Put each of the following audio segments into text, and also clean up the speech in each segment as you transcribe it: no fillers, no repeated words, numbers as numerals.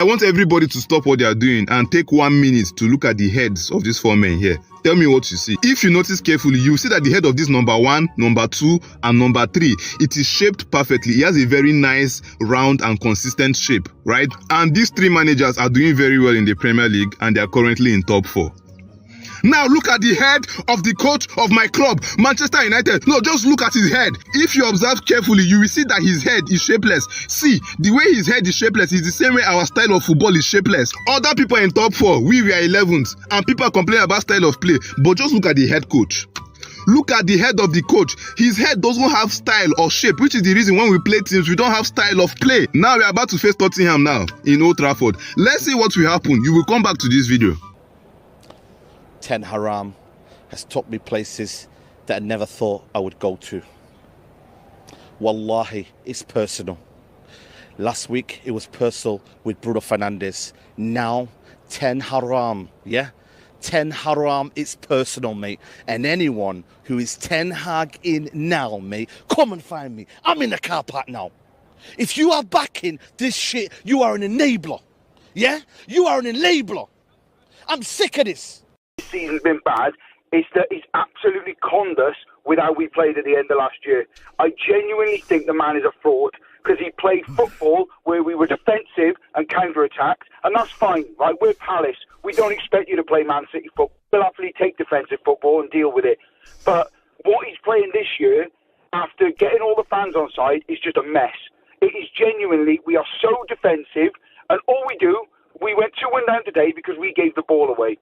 I want everybody to stop what they are doing and take 1 minute to look at the heads of these 4 men here. Tell me what you see. If you notice carefully, you will see that the head of this number 1, number 2, and number 3, it is shaped perfectly. It has a very nice, round, and consistent shape, right? And these 3 managers are doing very well in the Premier League, and they are currently in top 4. Now look at the head of the coach of my club, Manchester United. No, just look at his head. If you observe carefully, you will see that his head is shapeless. See, the way his head is shapeless is the same way our style of football is shapeless. Other people are in top 4, we were 11th, and people are complaining about style of play. But just look at the head coach. Look at the head of the coach. His head doesn't have style or shape, which is the reason when we play teams, we don't have style of play. Now we are about to face Tottenham now in Old Trafford. Let's see what will happen. You will come back to this video. Ten Haram has took me places that I never thought I would go to. Wallahi, it's personal. Last week, it was personal with Bruno Fernandes. Now, Ten Haram, yeah? Ten Haram, it's personal, mate. And anyone who is Ten Hag in now, mate, come and find me. I'm in the car park now. If you are backing this shit, you are an enabler. Yeah? You are an enabler. I'm sick of this. This season's been bad. It's that he's absolutely conned us with how we played at the end of last year. I genuinely think the man is a fraud because he played football where we were defensive and counter-attacked, and that's fine, right? We're Palace. We don't expect you to play Man City football. We'll happily take defensive football and deal with it. But what he's playing this year, after getting all the fans on side, is just a mess. It is genuinely, we are so defensive, and all we do, we went 2-1 down today because we gave the ball away.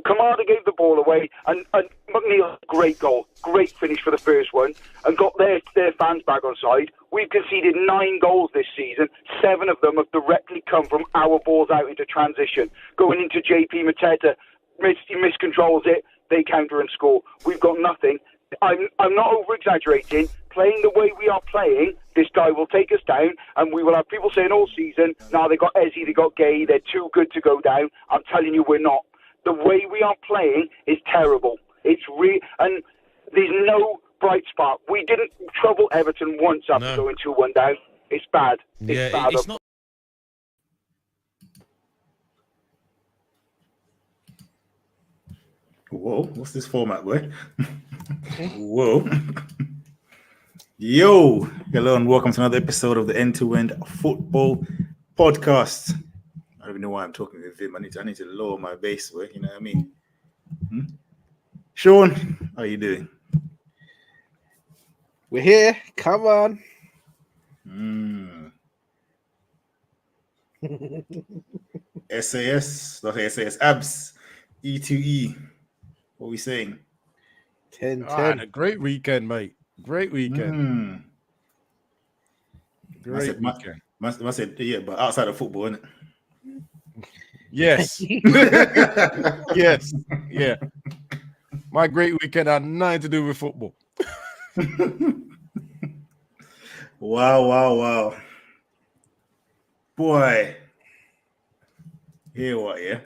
Kamada gave the ball away, and McNeil, great goal, great finish for the first one, and got their fans back on side. We've conceded 9 goals this season. 7 of them have directly come from our balls out into transition. Going into JP Mateta, he miscontrols it, they counter and score. We've got nothing. I'm not over-exaggerating. Playing the way we are playing, this guy will take us down, and we will have people saying all season, now they got Ezzy, they got Gay, they're too good to go down. I'm telling you, we're not. The way we are playing is terrible. It's and there's no bright spot. We didn't trouble Everton once after going 2-1 down. It's bad. It's bad. It's not. Whoa, what's this format, boy? Whoa. Yo, hello and welcome to another episode of the End-to-End Football Podcast. I don't even know why I'm talking with him. I need to lower my bass, boy. You know what I mean? Sean, how are you doing? We're here. Come on. SAS, not SAS, abs, E2E. What are we saying? 10-10. A great weekend, mate. Great weekend. Great weekend. Must say, yeah, but outside of football, isn't it? Yes. Yes. Yeah. My great weekend had nothing to do with football. Wow. Boy. Here what, yeah?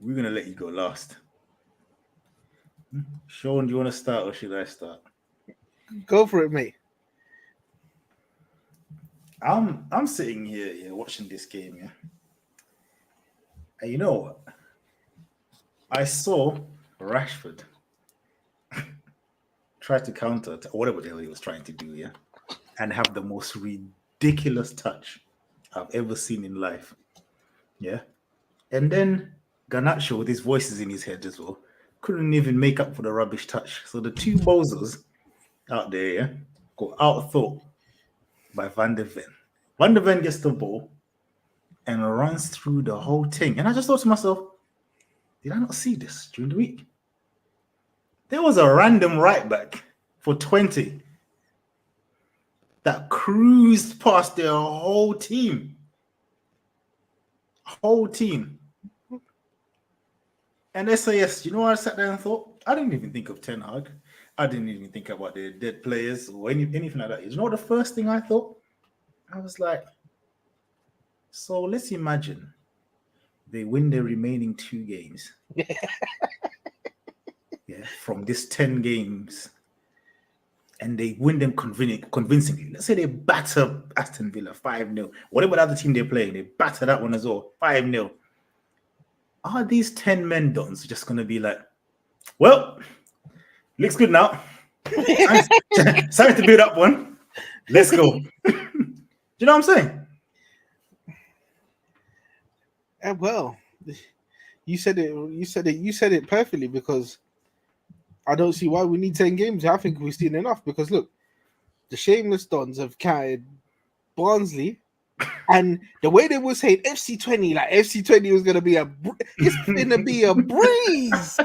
We're going to let you go last. Sean, do you want to start or should I start? Go for it, mate. I'm sitting here watching this game, yeah. And you know what? I saw Rashford try to counter to whatever the hell he was trying to do, yeah, and have the most ridiculous touch I've ever seen in life, yeah. And then Garnacho, with his voices in his head as well, couldn't even make up for the rubbish touch. So the two bozos out there, yeah, got outthought by Van de Ven. Van de Ven gets the ball and runs through the whole thing. And I just thought to myself, did I not see this during the week? There was a random right back for 20 that cruised past their whole team. And SAS, you know what I sat there and thought? I didn't even think of Ten Hag. I didn't even think about the dead players or anything like that. You know what the first thing I thought? I was like, so let's imagine they win their remaining 2 games. Yeah, from this 10 games. and they win them convincingly. Let's say they batter Aston Villa 5-0. Whatever the other team they're playing, they batter that one as well, 5-0. Are these 10 men dons just going to be like, well, looks good now. Time to build up one. Let's go. Do you know what I'm saying? Well, you said it perfectly, because I don't see why we need 10 games. I think we've seen enough, because look, the shameless dons have counted Barnsley, and the way they were saying FC20, like FC20 was gonna be it's gonna be a breeze.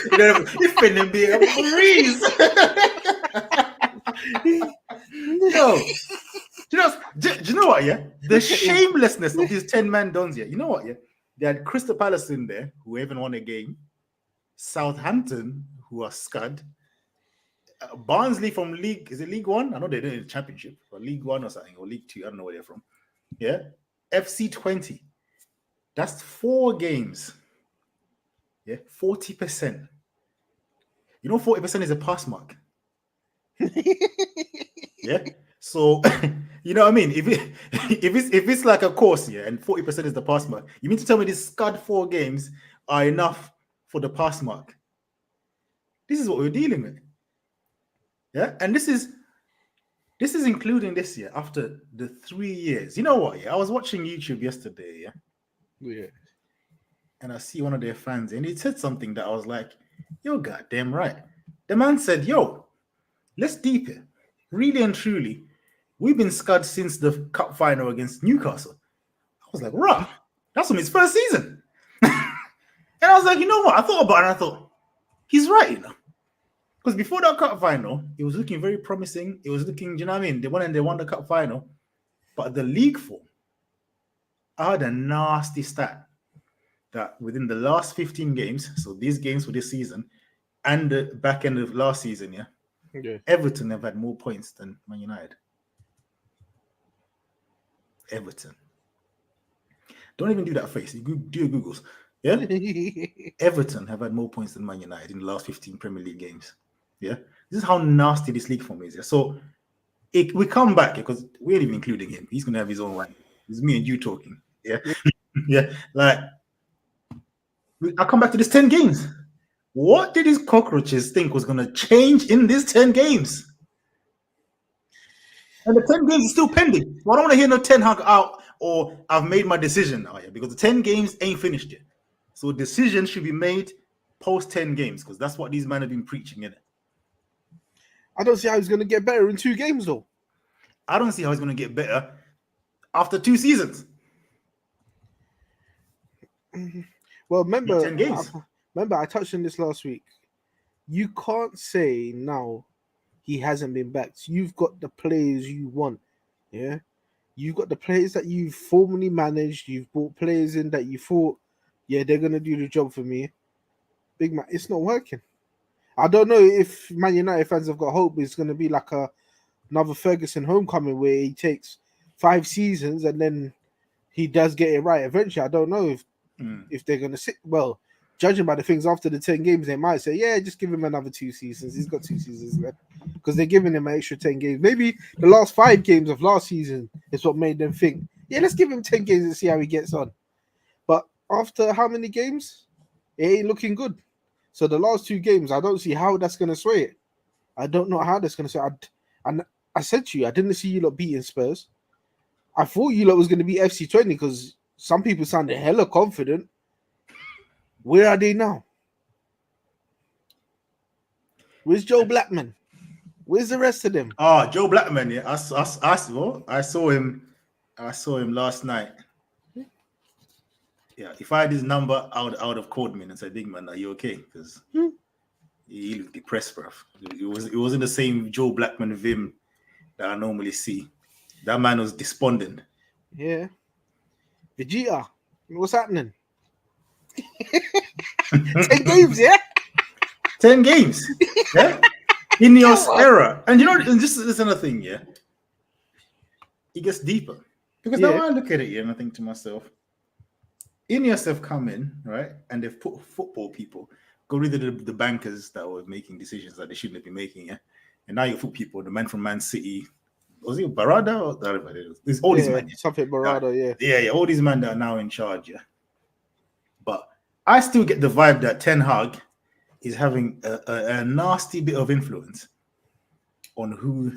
It's gonna be a breeze. Yo, do you know what? Yeah, the shamelessness of these 10-man dons. Yeah, you know what? Yeah, they had Crystal Palace in there, who haven't won a game. Southampton, who are scud. Barnsley from League One? I know they're in the Championship, or League One or something, or League Two. I don't know where they're from. Yeah, FC20. That's 4 games. Yeah, 40%. You know, 40% is a pass mark. Yeah. So, you know what I mean? If it's like a course, yeah, and 40% is the pass mark, you mean to tell me these scud 4 games are enough for the pass mark? This is what we're dealing with. Yeah, and this is including this year after the 3 years. You know what? Yeah, I was watching YouTube yesterday. Yeah. And I see one of their fans, and he said something that I was like, "Yo, goddamn right." The man said, "Yo, let's deep it. Really and truly, we've been scud since the cup final against Newcastle." I was like, "Rah, that's from his first season." And I was like, you know what? I thought about it, and I thought, he's right, you know. Because before that cup final, it was looking very promising. It was looking, you know what I mean? They won the cup final. But the league form, I had a nasty stat that within the last 15 games, so these games for this season, and the back end of last season, yeah, Everton have had more points than Man United. Everton. Don't even do that face. You do your Googles. Yeah? Everton have had more points than Man United in the last 15 Premier League games. Yeah? This is how nasty this league form is. Yeah? So we come back, because we ain't even including him. He's going to have his own one. It's me and you talking. Yeah? Yeah? Like, I'll come back to this 10 games. What did these cockroaches think was going to change in these 10 games? And the 10 games is still pending. So I don't want to hear no Ten Hag out or I've made my decision now, yeah, because the 10 games ain't finished yet. So decision should be made post 10 games, because that's what these men have been preaching, innit? I don't see how he's going to get better in 2 games, though. I don't see how he's going to get better after 2 seasons. Well, remember, 10 games. I touched on this last week. You can't say now he hasn't been backed. You've got the players you want. Yeah. You've got the players that you've formerly managed. You've brought players in that you thought, yeah, they're going to do the job for me. Big man, it's not working. I don't know if Man United fans have got hope it's going to be like another Ferguson homecoming where he takes 5 seasons and then he does get it right eventually. I don't know if they're going to sit. Well, judging by the things after the 10 games, they might say, yeah, just give him another 2 seasons. He's got 2 seasons left, because they're giving him an extra 10 games. Maybe the last 5 games of last season is what made them think, yeah, let's give him 10 games and see how he gets on. But after how many games? It ain't looking good. So the last 2 games, I don't see how that's going to sway it. I don't know how that's going to sway it. And I said to you, I didn't see you lot beating Spurs. I thought you lot was going to be FC20, because some people sounded hella confident. Where are they now? Where's Joe Blackman? Where's the rest of them? Oh, Joe Blackman, yeah. I saw him last night. Yeah, if I had his number, I would have called me and said, "Big man, are you okay?" Because he looked depressed, bro. It wasn't the same Joe Blackman vim that I normally see. That man was despondent. Yeah. Vegeta, what's happening? 10 games, yeah? 10 games. Yeah? Ineos era. And you know, and this is another thing, yeah? It gets deeper. Because now I look at it, yeah, and I think to myself, Ineos have come in, right? And they've put football people, got rid of the bankers that were making decisions that they shouldn't have been making, yeah? And now you put people, the man from Man City, was it Barada or there's all these men? Something Barada, Yeah, all these men that are now in charge, yeah. But I still get the vibe that Ten Hag is having a nasty bit of influence on who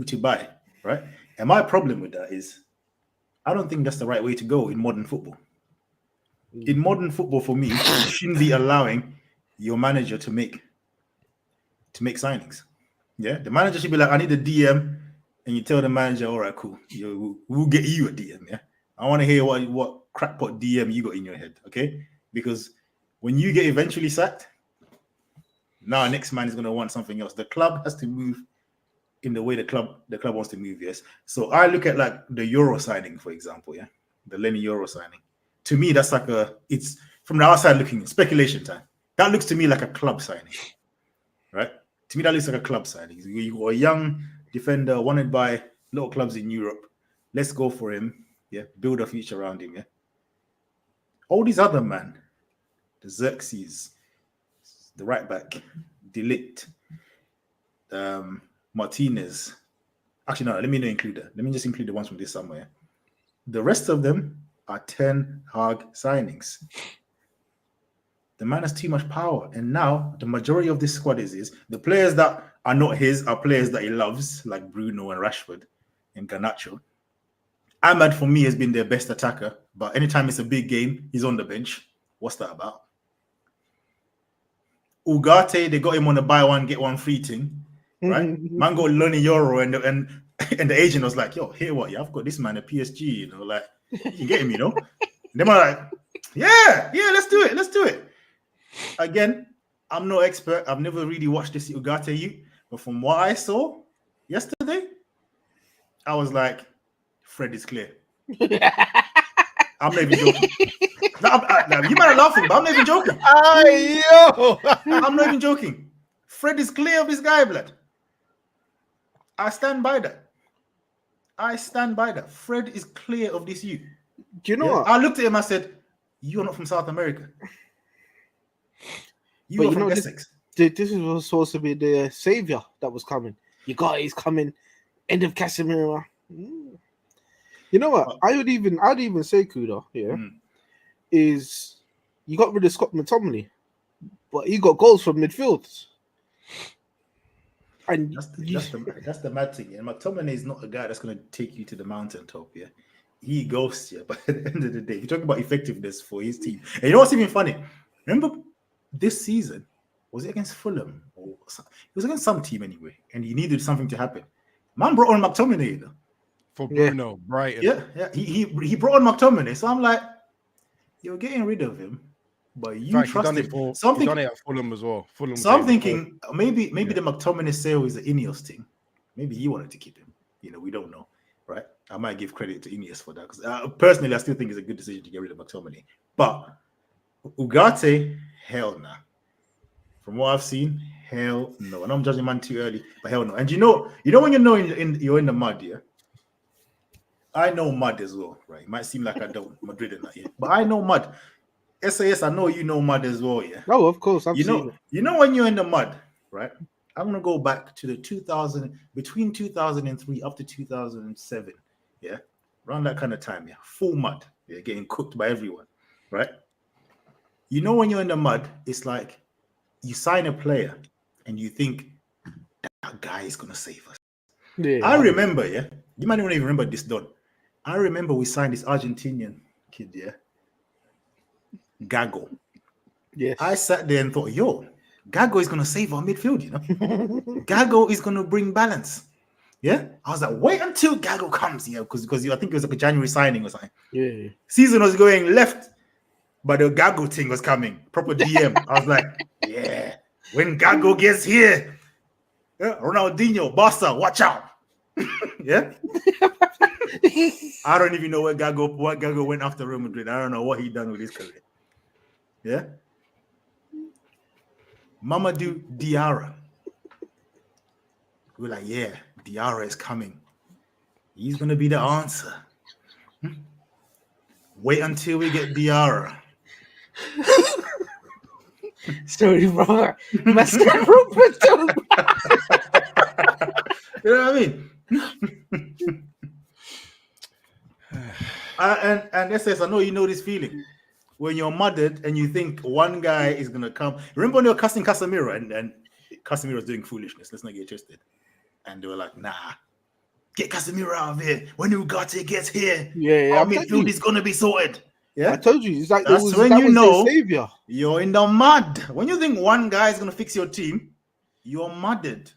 to buy, right? And my problem with that is I don't think that's the right way to go in modern football. In modern football, for me, you shouldn't be allowing your manager to make signings. Yeah, the manager should be like, I need a DM, and you tell the manager, all right, cool, we'll get you a DM. Yeah, I want to hear what crackpot DM you got in your head, okay? Because when you get eventually sacked, now next man is going to want something else. The club has to move in the way the club wants to move. Yes, so I look at like the Euro signing, for example. Yeah, the Lenny Euro signing. To me, that's like it's from the outside looking, speculation time. That looks to me like a club signing, right? To me, that looks like a club signing. You got a young defender wanted by a lot of clubs in Europe. Let's go for him. Yeah, build a future around him. Yeah. All these other men, the Xerxes, the right back, Delict, Martinez. Actually, no, let me not include that. Let me just include the ones from this summer. Yeah? The rest of them are Ten Hag signings. The man has too much power. And now the majority of this squad is the players that are not his are players that he loves, like Bruno and Rashford and Garnacho. Ahmad, for me, has been their best attacker. But anytime it's a big game, he's on the bench. What's that about? Ugarte, they got him on the buy one, get one free thing. Right? Man got Lonnie Euro and the agent was like, yo, here what? Yeah, I've got this man at PSG, you know, like, you get him, you know? And they were like, yeah, let's do it. Again, I'm no expert. I've never really watched this Ugarte youth, but from what I saw yesterday, I was like, Fred is clear. I'm not even joking. You might have laughing, but I'm not even joking. I'm not even joking. Fred is clear of this guy, blood. I stand by that. Fred is clear of this youth. Do you know what? I looked at him, I said, you're not from South America. You are from Essex. This was supposed to be the savior that was coming. You got he's coming. End of Casemiro. You know what? I'd even say Kuda, is you got rid of Scott McTominay, but he got goals from midfield. And that's the mad thing. And McTominay is not a guy that's going to take you to the mountaintop. Yeah, he ghosts you. But at the end of the day, if you talk about effectiveness for his team, and you know what's even funny? Remember this season, was it against Fulham? Or it was against some team anyway, and he needed something to happen. Man brought on McTominay, you know? For Bruno, Brighton. Yeah. He brought on McTominay. So I'm like, you're getting rid of him, but you trust him. He's done it at Fulham as well. So I'm thinking maybe the McTominay sale is the Ineos thing. Maybe he wanted to keep him. You know, we don't know, right? I might give credit to Ineos for that because personally, I still think it's a good decision to get rid of McTominay. But Ugarte, hell nah. From what I've seen, hell no. And I'm judging man too early, but hell no. And you know when you know you're in the mud, yeah. I know mud as well, right? It might seem like I don't Madrid and that, yeah. But I know mud. SAS, I know you know mud as well, yeah. Oh, of course. You know when you're in the mud, right? I'm gonna go back to the between 2003 up to 2007, yeah, around that kind of time, yeah. Full mud, yeah, getting cooked by everyone, right? You know when you're in the mud, it's like you sign a player and you think that guy is gonna save us. Yeah. I remember, yeah. You might not even remember this, Don. I remember we signed this Argentinian kid, yeah. Gago. Yes. I sat there and thought, yo, Gago is gonna save our midfield, you know. Gago is gonna bring balance. Yeah. I was like, wait until Gago comes, yeah, because I think it was like a January signing or something. Yeah. Season was going left, but the Gago thing was coming. Proper DM. I was like, yeah, when Gago gets here, yeah, Ronaldinho, Barca, watch out. Yeah. I don't even know what Gago went after Real Madrid. I don't know what he done with his career. Yeah. Mamadou Diarra. We're like, yeah, Diarra is coming. He's gonna be the answer. Wait until we get Diarra. Sorry, bro. You know what I mean? And SS, I know you know this feeling when you're muddied and you think one guy is gonna come. Remember when they were casting Casemiro and Casemiro was doing foolishness? Let's not get twisted. And they were like, "Nah, get Casemiro out of here. When Ugarte gets here, Yeah, our I'm telling midfield you. is gonna be sorted." Yeah, I told you, it's like that's when that you was know their savior. you're in the mud. When you think one guy is gonna fix your team, you're mudded.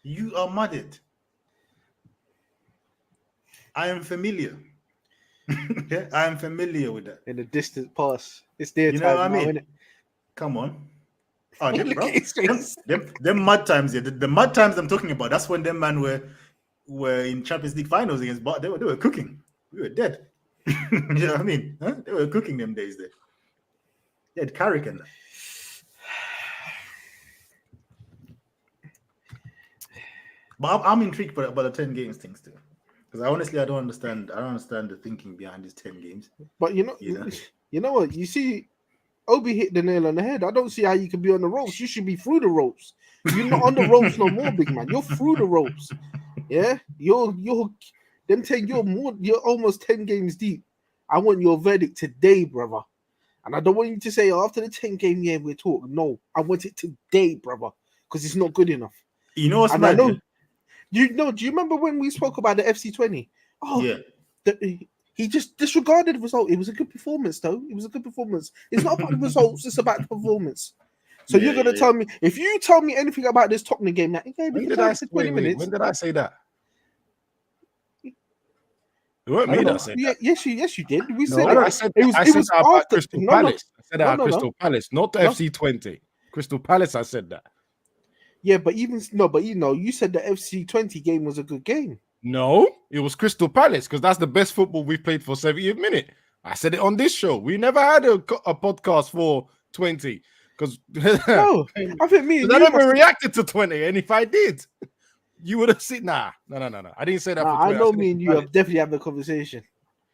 You are mudded. I am familiar. Yeah, I am familiar with that. In the distant past, it's their You know time what I now, mean? isn't it? Come on. Oh, them, Look bro. at his face. Them mud times, yeah. The mud times I'm talking about, that's when them man were in Champions League finals against Bar. They were cooking. We were dead. You know what I mean? Huh? They were cooking them days there. They had Carrick and that. But I'm intrigued about the 10 games things too. Because I don't understand the thinking behind these 10 games. But you know what? You see, Obi hit the nail on the head. I don't see how you can be on the ropes. You should be through the ropes. You're not on the ropes no more, big man. You're through the ropes. Yeah, you're them 10. You're almost 10 games deep. I want your verdict today, brother. And I don't want you to say after the 10 game we're talking. No, I want it today, brother, because it's not good enough. You know what's and mad? I know, do you remember when we spoke about the FC20? Oh, yeah. He just disregarded the result. It was a good performance, though. It was a good performance. It's not about the results, it's about the performance. So you're going to tell me, if you tell me anything about this Tottenham game, that When did I say that? It wasn't me that said that. Yes, you did. We No, said I said that about Crystal Palace. I said that about Crystal Palace, not the FC20. Crystal Palace, I said that. Yeah, but you said the FC20 game was a good game. No, it was Crystal Palace because that's the best football we've played for 70th minute. I said it on this show. We never had a podcast for 20 because no, I think me. I never reacted to 20, and if I did, you would have seen. No. I didn't say that. Nah, for 20. I know me and you have definitely had the conversation.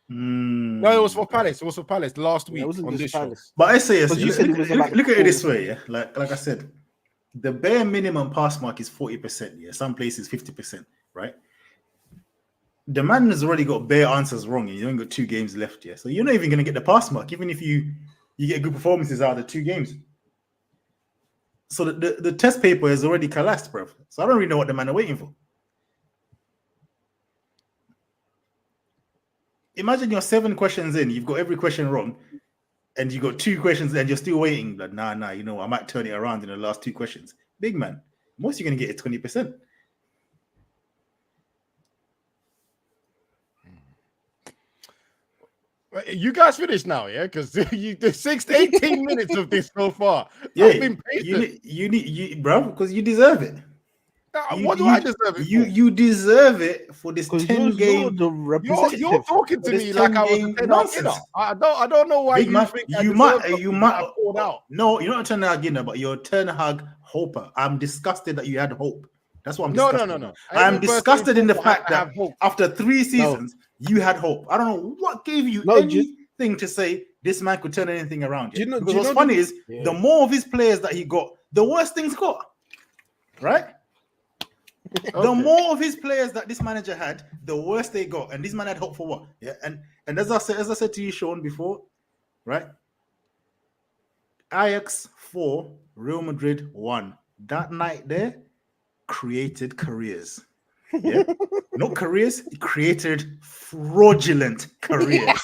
No, it was for Palace. It was for Palace last week on this Palace. Show. But I say, you said it was look at it this way, yeah. Like I said, the bare minimum pass mark is 40%. Yeah, some places 50%, right? The man has already got bare answers wrong, and you only got 2 games left, yeah. So you're not even going to get the pass mark, even if you get good performances out of the 2 games. So the test paper is already collapsed, bro. So I don't really know what the man are waiting for. Imagine you're 7 questions in, you've got every question wrong, and you got 2 questions, and you're still waiting. But nah, you know, I might turn it around in the last 2 questions. Big man, most you're going to get is 20%. You guys finished now, yeah? Because the 18 minutes of this so far. Yeah, I've been patient. You need, bro, because you deserve it. What do I deserve it? You deserve it for this 10 game. You're talking to me like I was a 10 nonsense. I don't know why you think you might pulled out. No, you're not a Ten Hag winner, but you're a Ten Hag hoper. I'm disgusted that you had hope. That's what I'm disgusted. No. I'm disgusted in the fact that after 3 seasons, you had hope. I don't know what gave you anything to say this man could turn anything around. Because what's funny is the more of his players that he got, the worse things got. Right? Okay. The more of his players that this manager had, the worse they got. And this man had hope for what? Yeah. And as I said to you, Sean, before, right? Ajax 4, Real Madrid 1. That night there created careers. Yeah. Not careers, it created fraudulent careers.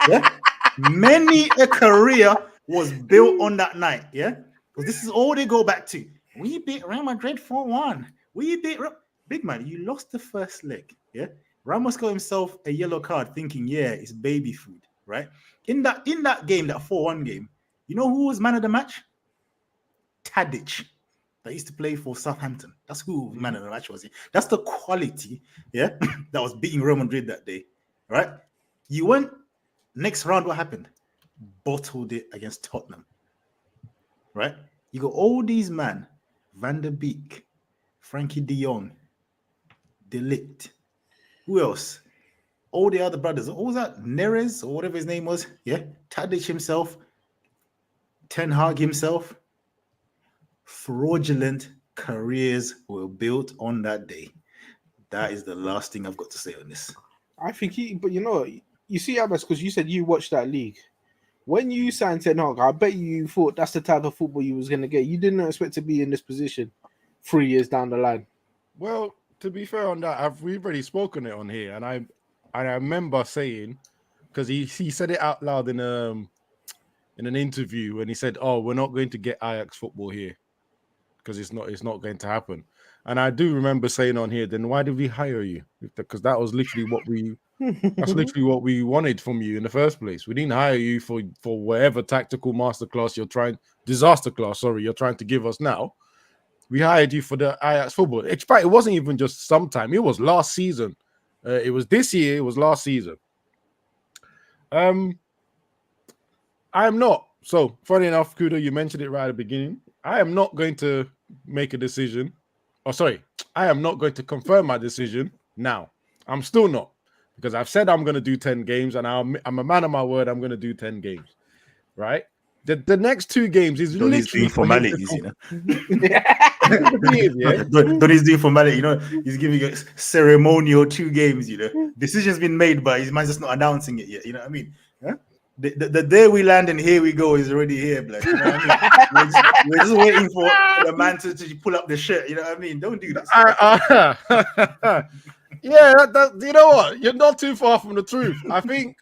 Yeah. Many a career was built on that night. Yeah. Because this is all they go back to. We beat Real Madrid 4-1. We beat big man. You lost the first leg. Yeah. Ramos got himself a yellow card thinking, yeah, it's baby food. Right. In that game, that 4-1 game, you know who was man of the match? Tadic. That used to play for Southampton. That's who man of the match was. That's the quality, yeah, that was beating Real Madrid that day, right? You went next round. What happened? Bottled it against Tottenham, right? You got all these men: Van der Beek, Frankie De Jong, De Ligt. Who else? All the other brothers. What was that? Neres or whatever his name was. Yeah, Tadic himself, Ten Hag himself. Fraudulent careers were built on that day. That is the last thing I've got to say on this. I think but you see, Abbas, because you said you watched that league. When you signed Ten Hag, I bet you thought that's the type of football you was going to get. You didn't expect to be in this position 3 years down the line. Well, to be fair on that, we've already spoken it on here, and I remember saying, because he said it out loud in an interview, and he said, "Oh, we're not going to get Ajax football here because it's not going to happen." And I do remember saying on here, then why did we hire you? Because that was literally what we wanted from you in the first place. We didn't hire you for whatever tactical disaster class you're trying to give us now. We hired you for the Ajax football. In fact, it wasn't even just sometime. It was last season. It was this year. It was last season. I am not. So, funny enough, Kudo, you mentioned it right at the beginning. I am not going to make a decision. I am not going to confirm my decision now. I'm still not. Because I've said I'm going to do 10 games, and I'm a man of my word. I'm going to do 10 games, right? The next 2 games is Donny's literally doing formalities, yeah. Donny's doing formality, he's giving a ceremonial 2 games, Decision's been made, but he might just not announcing it yet, you know what I mean? Huh? The day we land and here we go is already here, blood. You know what I mean? We're just waiting for the man to pull up the shirt, you know what I mean? Don't do this. Yeah, you know what? You're not too far from the truth. I think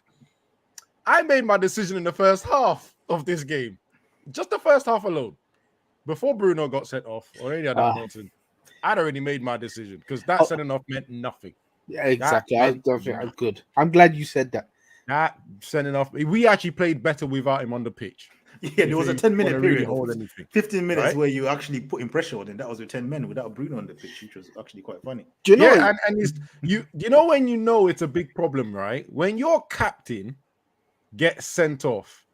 I made my decision in the first half of this game. Just the first half alone. Before Bruno got sent off or any other nonsense, I'd already made my decision because that sending off meant nothing. Yeah, exactly. I don't think I'm good. I'm glad you said that. That sending off, we actually played better without him on the pitch. Yeah, there was a 10-minute period, really 15 minutes, right? where you actually put in pressure on him. That was with 10 men without Bruno on the pitch, which was actually quite funny. Do you know? Yeah, and you know when you know it's a big problem, right? When your captain gets sent off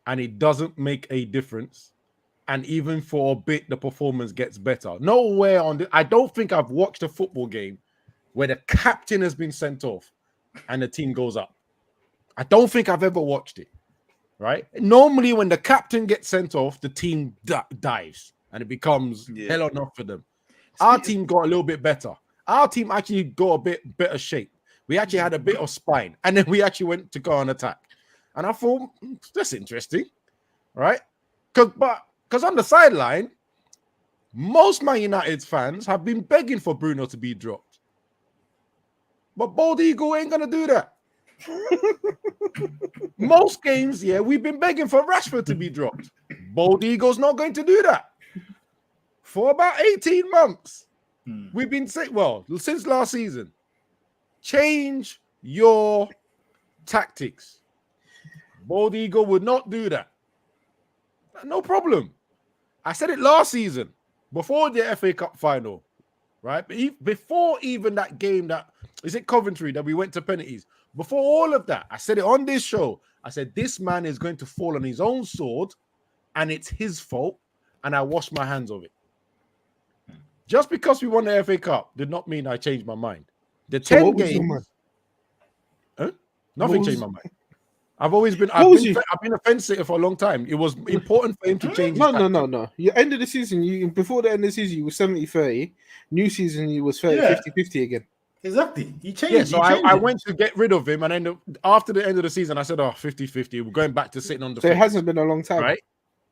and it doesn't make a difference, and even for a bit the performance gets better. Nowhere I don't think I've watched a football game where the captain has been sent off and the team goes up. I don't think I've ever watched it. Right? Normally, when the captain gets sent off, the team dives and it becomes hell or not for them. Our team got a little bit better. Our team actually got a bit better shape. We actually had a bit of spine, and then we actually went to go on attack. And I thought that's interesting, right? Because on the sideline, most Man United fans have been begging for Bruno to be dropped, but Bald Eagle ain't gonna do that. Most games, we've been begging for Rashford to be dropped. Bald Eagle's not going to do that. For about 18 months, we've been saying, since last season, change your tactics. Bald Eagle would not do that. No problem. I said it last season, before the FA Cup final, right? Before even that game is it Coventry that we went to penalties? Before all of that, I said it on this show. I said, this man is going to fall on his own sword and it's his fault. And I washed my hands of it. Just because we won the FA Cup did not mean I changed my mind. The 10 games. Nothing changed my mind. I've been a fence sitter for a long time. It was important for him to change. No. Your end of the season, before the end of the season, you were 70-30. New season, you was 50-50 again. Exactly. He changed. Yeah, so I went to get rid of him, and then after the end of the season, I said, 50-50. We're going back to sitting on the fence. It hasn't been a long time. Right?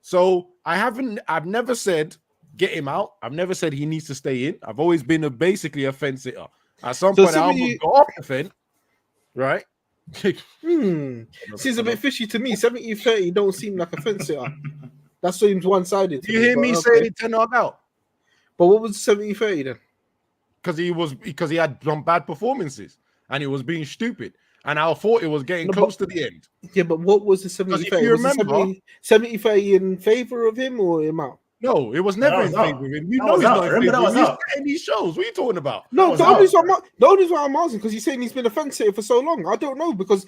So I've never said get him out. I've never said he needs to stay in. I've always been basically a fence sitter. At some point, I almost got off the fence. Right? Seems a bit fishy to me. 70-30 don't seem like a fence sitter. That seems one-sided. You hear me say Ten Hag out? But what was 70-30 then? Because he had some bad performances and he was being stupid. And I thought it was getting close to the end. Yeah, but what was the 70-30? If you remember, 70-30 in favor of him or him out? No, it was never in favor of him. You know he's not in favor of him. He's in these shows. What are you talking about? No, the only reason why I'm asking, because he's saying he's been a fence sitter for so long. I don't know, because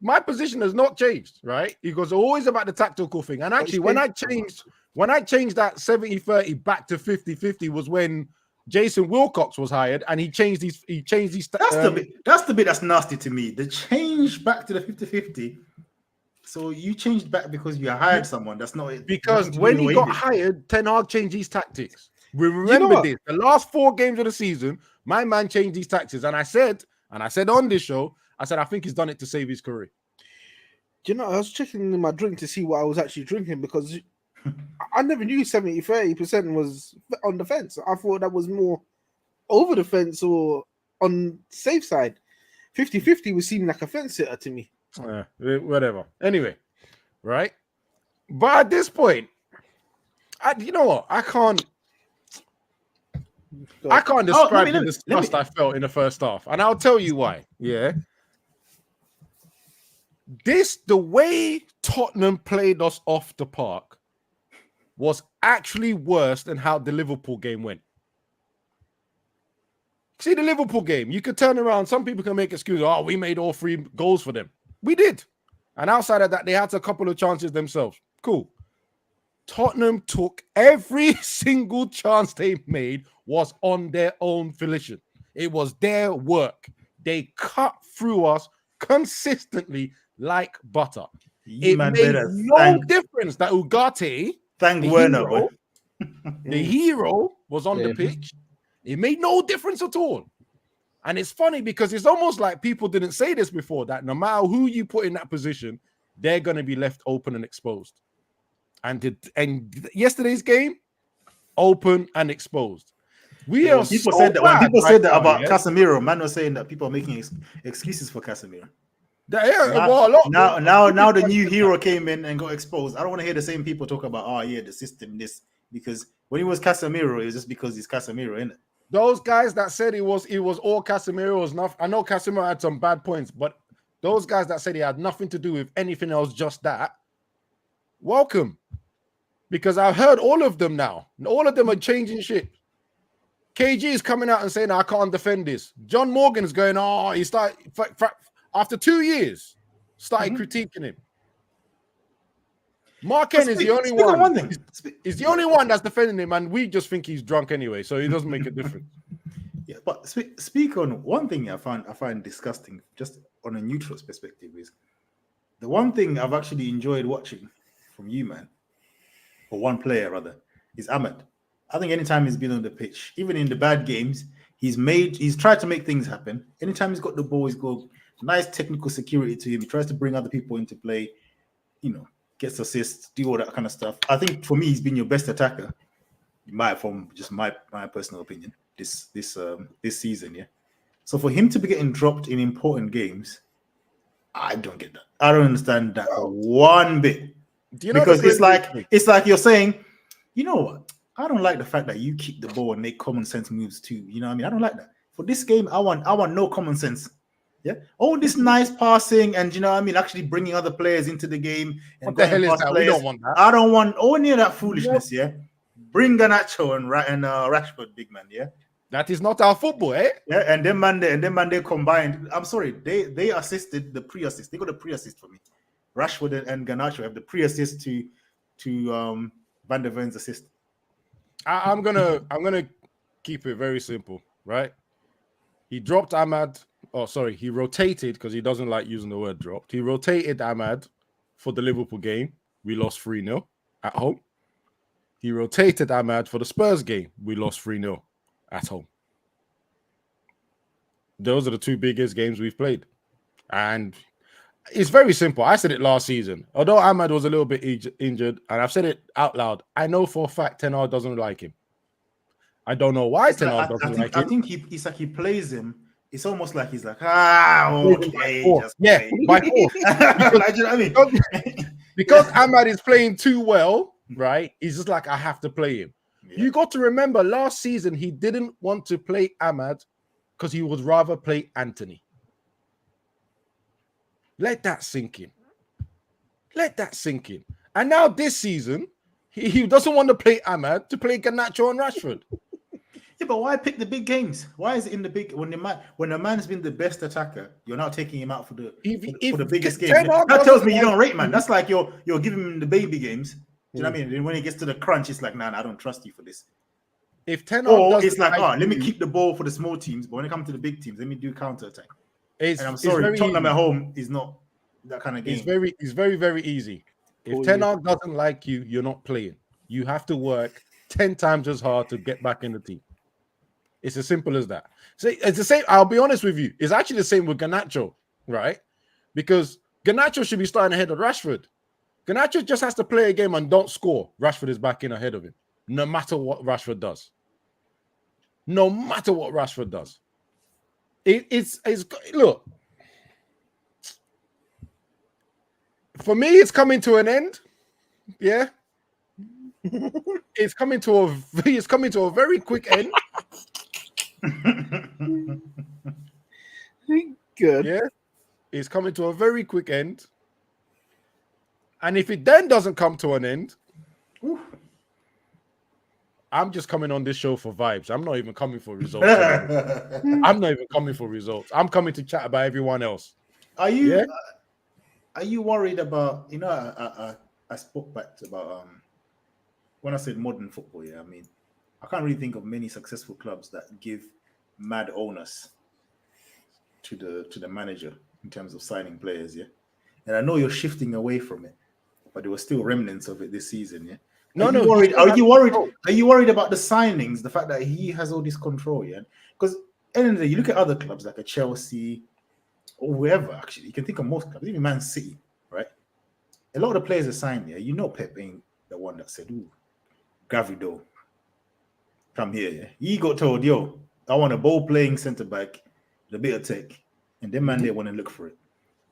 my position has not changed, right? It was always about the tactical thing. And actually, when I changed that 70-30 back to 50-50 was when Jason Wilcox was hired, and he changed these. That's the bit that's nasty to me. The change back to the 50-50. So you changed back because you hired someone. That's not it. Because when he got hired, Ten Hag changed his tactics. We remember this. The last 4 games of the season, My man changed these tactics, and I said on this show, I said I think he's done it to save his career. Do you know, I was checking in my drink to see what I was actually drinking because I never knew 30% was on the fence. I thought that was more over the fence or on safe side. 50-50 was seeming like a fence sitter to me. Whatever. Anyway, right? But at this point, you know what? I can't describe the disgust I felt in the first half, and I'll tell you why. Yeah. The way Tottenham played us off the park was actually worse than how the Liverpool game went. See, the Liverpool game, you could turn around. Some people can make excuses. Oh, we made all 3 goals for them. We did. And outside of that, they had a couple of chances themselves. Cool. Tottenham took every single chance they made was on their own volition. It was their work. They cut through us consistently like butter. It made no difference that Ugarte, the hero, was on the pitch. It made no difference at all. And it's funny because it's almost like people didn't say this before, that no matter who you put in that position, they're going to be left open and exposed. And yesterday's game, open and exposed. People said that about Casemiro, man was saying that people are making excuses for Casemiro. Now the new hero came in and got exposed. I don't want to hear the same people talk about, the system, this, because when he was Casemiro, it was just because he's Casemiro, isn't it? Those guys that said it was all Casemiro was nothing. I know Casemiro had some bad points, but those guys that said he had nothing to do with anything else, just that, welcome. Because I've heard all of them now. All of them are changing shit. KG is coming out and saying, I can't defend this. John Morgan's going, he started, after 2 years, started critiquing him. Mark N is the only one. He's the only one that's defending him, and we just think he's drunk anyway, so it doesn't make a difference. Yeah, but speak on one thing I find disgusting, just on a neutral perspective, is the one thing I've actually enjoyed watching from you, man, or one player rather, is Ahmed. I think anytime he's been on the pitch, even in the bad games, he's tried to make things happen. Anytime he's got the ball, he's got nice technical security to him. He tries to bring other people into play, gets assists, do all that kind of stuff. I think for me, he's been your best attacker, from just my personal opinion, this season, yeah. So for him to be getting dropped in important games, I don't get that. I don't understand that one bit. Because it's like you're saying, you know what? I don't like the fact that you keep the ball and make common sense moves too. You know what I mean? I don't like that. For this game, I want no common sense. Yeah, all this nice passing and actually bringing other players into the game. And what the hell is that? We don't want that. I don't want any of that foolishness. Yeah, bring Garnacho and Rashford, big man. Yeah, that is not our football, eh? Yeah, and then man they combined. I'm sorry, they assisted the pre-assist. They got a pre-assist for me. Rashford and Garnacho have the pre-assist to Van der Ven's assist. I'm gonna keep it very simple, right? He dropped Ahmad. Oh, sorry, he rotated, because he doesn't like using the word dropped. He rotated Ahmad for the Liverpool game. We lost 3-0 at home. He rotated Ahmad for the Spurs game. We lost 3-0 at home. Those are the 2 biggest games we've played. And it's very simple. I said it last season. Although Ahmad was a little bit injured, and I've said it out loud, I know for a fact Ten Hag doesn't like him. I don't know why Ten Hag doesn't like him. I think it's like he plays him. It's almost like he's like, okay. By force. You know what I mean? Because Ahmad is playing too well, right? He's just like, I have to play him. Yeah. You got to remember, last season, he didn't want to play Ahmad because he would rather play Anthony. Let that sink in. And now this season, he doesn't want to play Ahmad to play Garnacho and Rashford. Yeah, but why pick the big games? Why is it in the big when the man's been the best attacker, you're now taking him out for the biggest game? That tells me you don't rate man. That's like you're giving him the baby games. Do you know what I mean? And when he gets to the crunch, it's like, nah, I don't trust you for this. If Ten Hag it's like, let me keep the ball for the small teams, but when it comes to the big teams, let me do counter attack. And I'm sorry, Tottenham at home is not that kind of game. It's very, very easy. If Ten Hag doesn't like you, you're not playing. You have to work 10 times as hard to get back in the team. It's as simple as that. So it's the same. I'll be honest with you. It's actually the same with Garnacho, right? Because Garnacho should be starting ahead of Rashford. Garnacho just has to play a game and don't score. Rashford is back in ahead of him, no matter what Rashford does. No matter what Rashford does. It's look. For me, it's coming to an end. Yeah. It's coming to a very quick end. Good. Yeah. It's coming to a very quick end. And if it then doesn't come to an end, I'm just coming on this show for vibes. I'm not even coming for results. I'm not even coming for results. I'm coming to chat about everyone else. Are you Yeah? Are you worried about, I spoke back about when I said modern football, I mean, I can't really think of many successful clubs that give mad owners to the manager in terms of signing players, And I know you're shifting away from it, but there were still remnants of it this season, Are you worried about the signings, the fact that he has all this control, Because at the end of the day, you look at other clubs like a Chelsea or whoever, actually, you can think of most clubs, even Man City, right? A lot of the players are signed there. Pep ain't the one that said, ooh, Gavido, come here, He got told, yo, I want a ball playing centre back, the bit of tech, and then man, they want to look for it,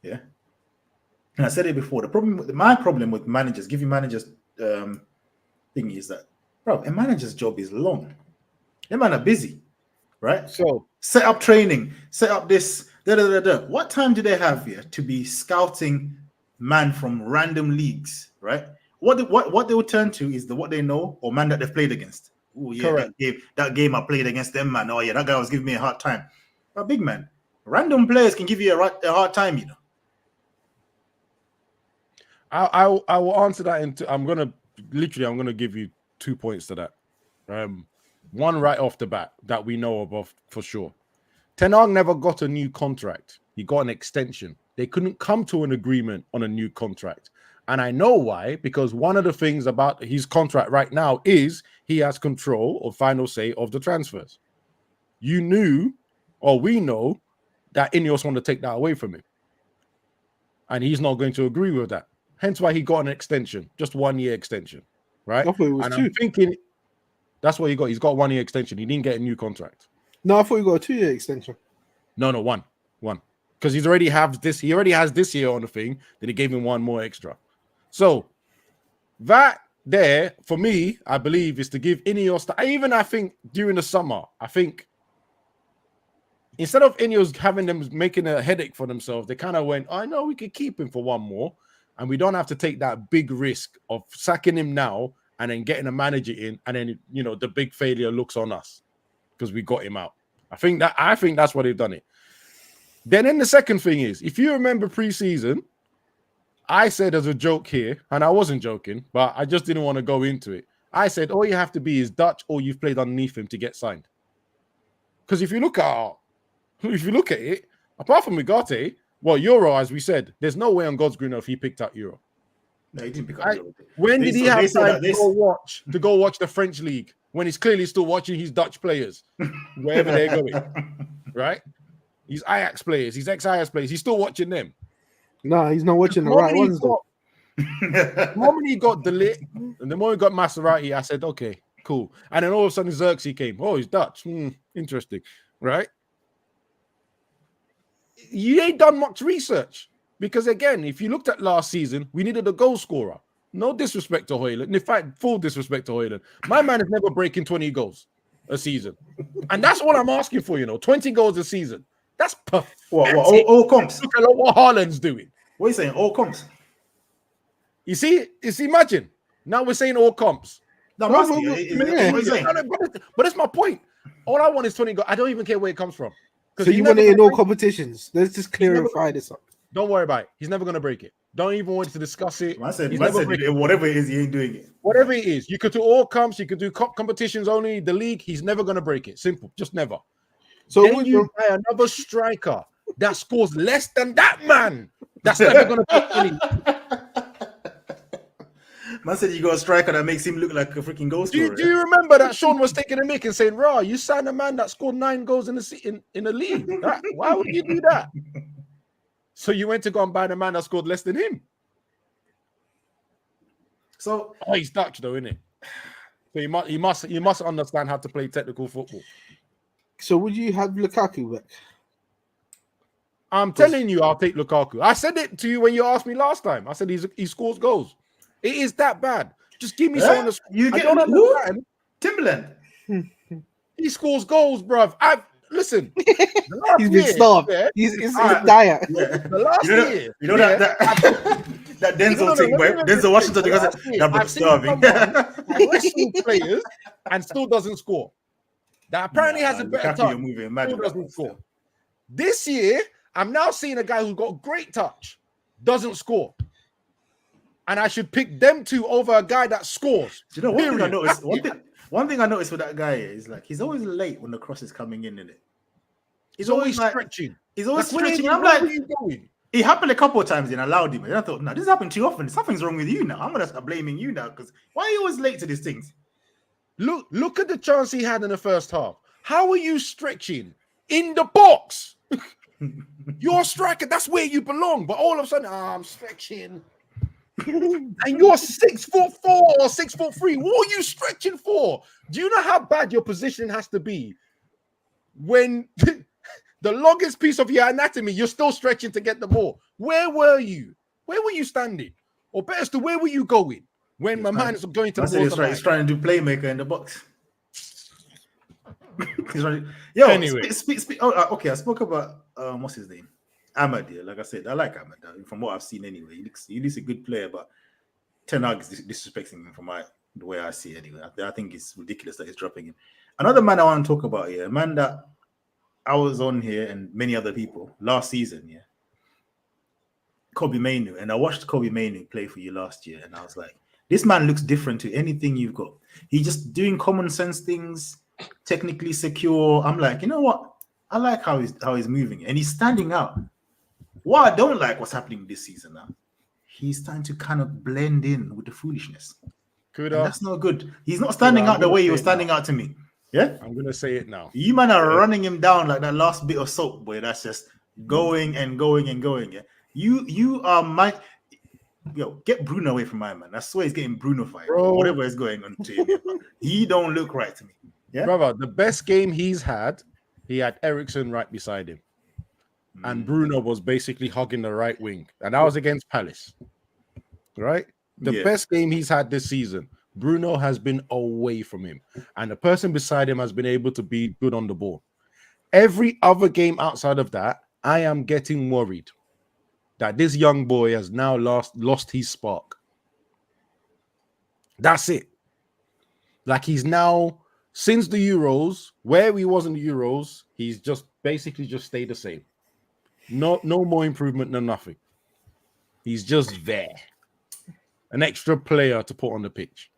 And I said it before. My problem with managers, giving managers thing is that, bro, a manager's job is long. Them man are busy, right? So set up training, set up this, What time do they have here to be scouting man from random leagues, right? What they will turn to is what they know or man that they've played against. Oh yeah, correct. that game I played against them, man. Oh yeah, that guy was giving me a hard time. But big man, random players can give you a hard time, I will answer that I'm gonna give you 2 points to that. One right off the bat that we know of for sure. Ten Hag never got a new contract. He got an extension. They couldn't come to an agreement on a new contract. And I know why, because one of the things about his contract right now is he has control or final say of the transfers. You knew, or we know, that Ineos want to take that away from him. And he's not going to agree with that. Hence why he got an extension, just 1 year extension, right? I thought it was and 2. I'm thinking that's what he got. He's got 1 year extension. He didn't get a new contract. No, I thought he got a 2-year extension. No, one. Because he already has this year on the thing, then he gave him one more extra. So that there, for me, I believe, is to give Ineos, I think during the summer, I think instead of Ineos having them making a headache for themselves, they kind of went, I know we could keep him for one more, and we don't have to take that big risk of sacking him now and then getting a manager in, and then the big failure looks on us because we got him out. I think that's why they've done it. Then the second thing is, if you remember pre-season, I said as a joke here, and I wasn't joking, but I just didn't want to go into it. I said all you have to be is Dutch or you've played underneath him to get signed. Because if you look at it, apart from Ugarte, well, Euro, as we said, there's no way on God's green earth he picked up Euro. No, he didn't pick up Euro. When did he have time to go watch the French league when he's clearly still watching his Dutch players wherever they're going, right? He's Ajax players, he's ex-Ajax players. He's still watching them. No, he's not watching the right ones. The moment he got Delit and the moment he got Maserati, I said, okay, cool. And then all of a sudden Xerxes came. Oh, he's Dutch. Interesting, right? You ain't done much research because, again, if you looked at last season, we needed a goal scorer. No disrespect to Højlund. In fact, full disrespect to Højlund. My man is never breaking 20 goals a season. And that's all I'm asking for, 20 goals a season. That's perfect. What all comps? Look at what Haaland's doing. What are you saying? All comps? You see, imagine. Now we're saying all comps. No, but that's my point. All I want is 20 goals. I don't even care where it comes from. So you want it in all competitions? Let's just clarify this up. Don't worry about it. He's never going to break it. Don't even want to discuss it. I said whatever it is, he ain't doing it. Whatever it is. You could do all comps. You could do cup competitions only. The league, he's never going to break it. Simple. Just never. So then you buy another striker that scores less than that man. That's never going to take any. Man said you got a striker that makes him look like a freaking goal Do scorer. you remember that Sean was taking a mick and saying, "Rah, you signed a man that scored 9 goals in the league. Why would you do that?" So you went to go and buy the man that scored less than him. So he's Dutch though, isn't it? So you must understand how to play technical football. So would you have Lukaku back? I'm telling you, I'll take Lukaku. I said it to you when you asked me last time. I said he scores goals. It is that bad. Just give me someone to you get who? Timberland. He scores goals, bruv. Listen. He's been starved. Yeah, He's diet. Yeah. The last year, that Denzel thing, boy. Denzel Washington, that brother's starving. Wrestling players and still doesn't score. That apparently has a better touch. Still doesn't score. This year, I'm now seeing a guy who's got great touch, doesn't score. And I should pick them two over a guy that scores. Do you know one thing I noticed? One thing I noticed with that guy is like he's always late when the cross is coming in it. He's always stretching. He's always stretching. I'm like, it happened a couple of times and allowed him. And I thought, no, this happened too often. Something's wrong with you now. I'm gonna start blaming you now because why are you always late to these things? Look at the chance he had in the first half. How are you stretching in the box? You're a striker. That's where you belong. But all of a sudden, I'm stretching. And you're 6'4" or 6'3". What are you stretching for? Do you know how bad your position has to be when the longest piece of your anatomy you're still stretching to get the ball? Where were you? Where were you standing? Or better still, where were you going when my man is going to the ball? He's trying to do playmaker in the box. Anyway. Okay. I spoke about what's his name? Ahmad. Yeah, like I said, I like Ahmad from what I've seen anyway. He looks a good player, but Ten Hag is disrespecting him from the way I see it anyway. I think it's ridiculous that he's dropping him. Another man I want to talk about here, a man that I was on here and many other people last season, yeah. Kobbie Mainoo, and I watched Kobbie Mainoo play for you last year, and I was like, this man looks different to anything you've got. He's just doing common sense things, technically secure. I'm like, you know what? I like how he's moving, and he's standing out. What I don't like what's happening this season now, he's starting to kind of blend in with the foolishness. That's not good. He's not standing out the way he was standing out to me. Yeah? I'm going to say it now. You man are running him down like that last bit of soap, boy. That's just going and going and going. Yeah. You are get Bruno away from my man. I swear he's getting Bruno-fied. Whatever is going on to him. He don't look right to me. Yeah. Brother, the best game he's had, he had Eriksen right beside him. And Bruno was basically hugging the right wing. And that was against Palace. Right? The best game he's had this season, Bruno has been away from him. And the person beside him has been able to be good on the ball. Every other game outside of that, I am getting worried that this young boy has now lost his spark. That's it. Like he's now, since the Euros, where he was in the Euros, he's just basically just stayed the same. No more improvement, no nothing. He's just there. An extra player to put on the pitch.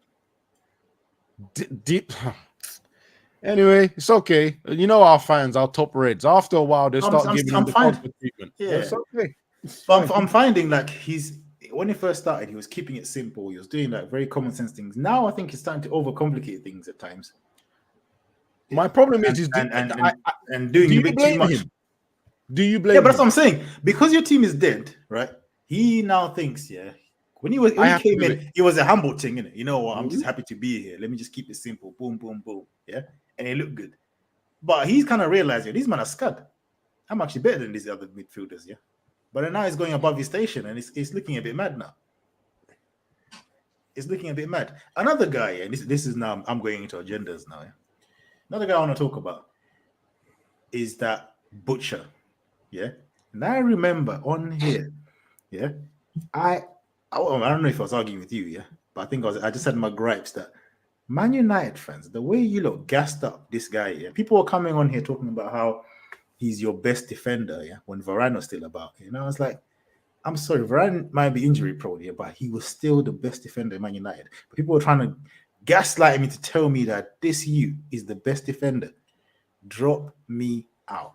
Anyway, it's okay. You know our fans, our top reds. After a while, they start giving him the constant treatment. Yeah. It's okay. But I'm finding like when he first started, he was keeping it simple. He was doing like very common sense things. Now I think he's starting to overcomplicate things at times. My problem is doing a bit too much. Him? Do you blame? Yeah, but that's what I'm saying. Because your team is dead, right? He now thinks, when he came in, it was a humble thing, innit? You know what? I'm just happy to be here. Let me just keep it simple. Boom, boom, boom. Yeah, and it looked good. But he's kind of realized, these men are scud. I'm actually better than these other midfielders, yeah. But then now he's going above his station, and it's looking a bit mad now. It's looking a bit mad. Another guy, and this is now I'm going into agendas now. Yeah? Another guy I want to talk about is that Butcher. Yeah, and I remember on here, yeah, I don't know if I was arguing with you, yeah, but I think I just had my gripes that Man United fans, the way you look gassed up this guy, yeah, people were coming on here talking about how he's your best defender, yeah, when Varane was still about, I was like, I'm sorry, Varane might be injury prone, yeah, but he was still the best defender in Man United. But people were trying to gaslight me to tell me that this is the best defender. Drop me out.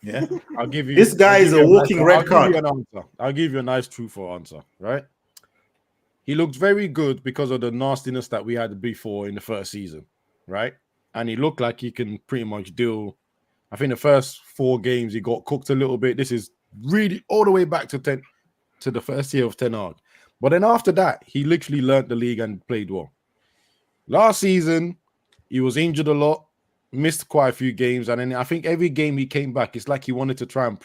Yeah, I'll give you. this guy is a walking red I'll card. give you an answer. I'll give you a nice, truthful answer. Right? He looked very good because of the nastiness that we had before in the first season. Right? And he looked like he can pretty much deal. I think the first 4 games he got cooked a little bit. This is really all the way back to the first year of Ten Hag. But then after that, he literally learnt the league and played well. Last season, he was injured a lot, missed quite a few games, and then I think every game he came back, it's like he wanted to try and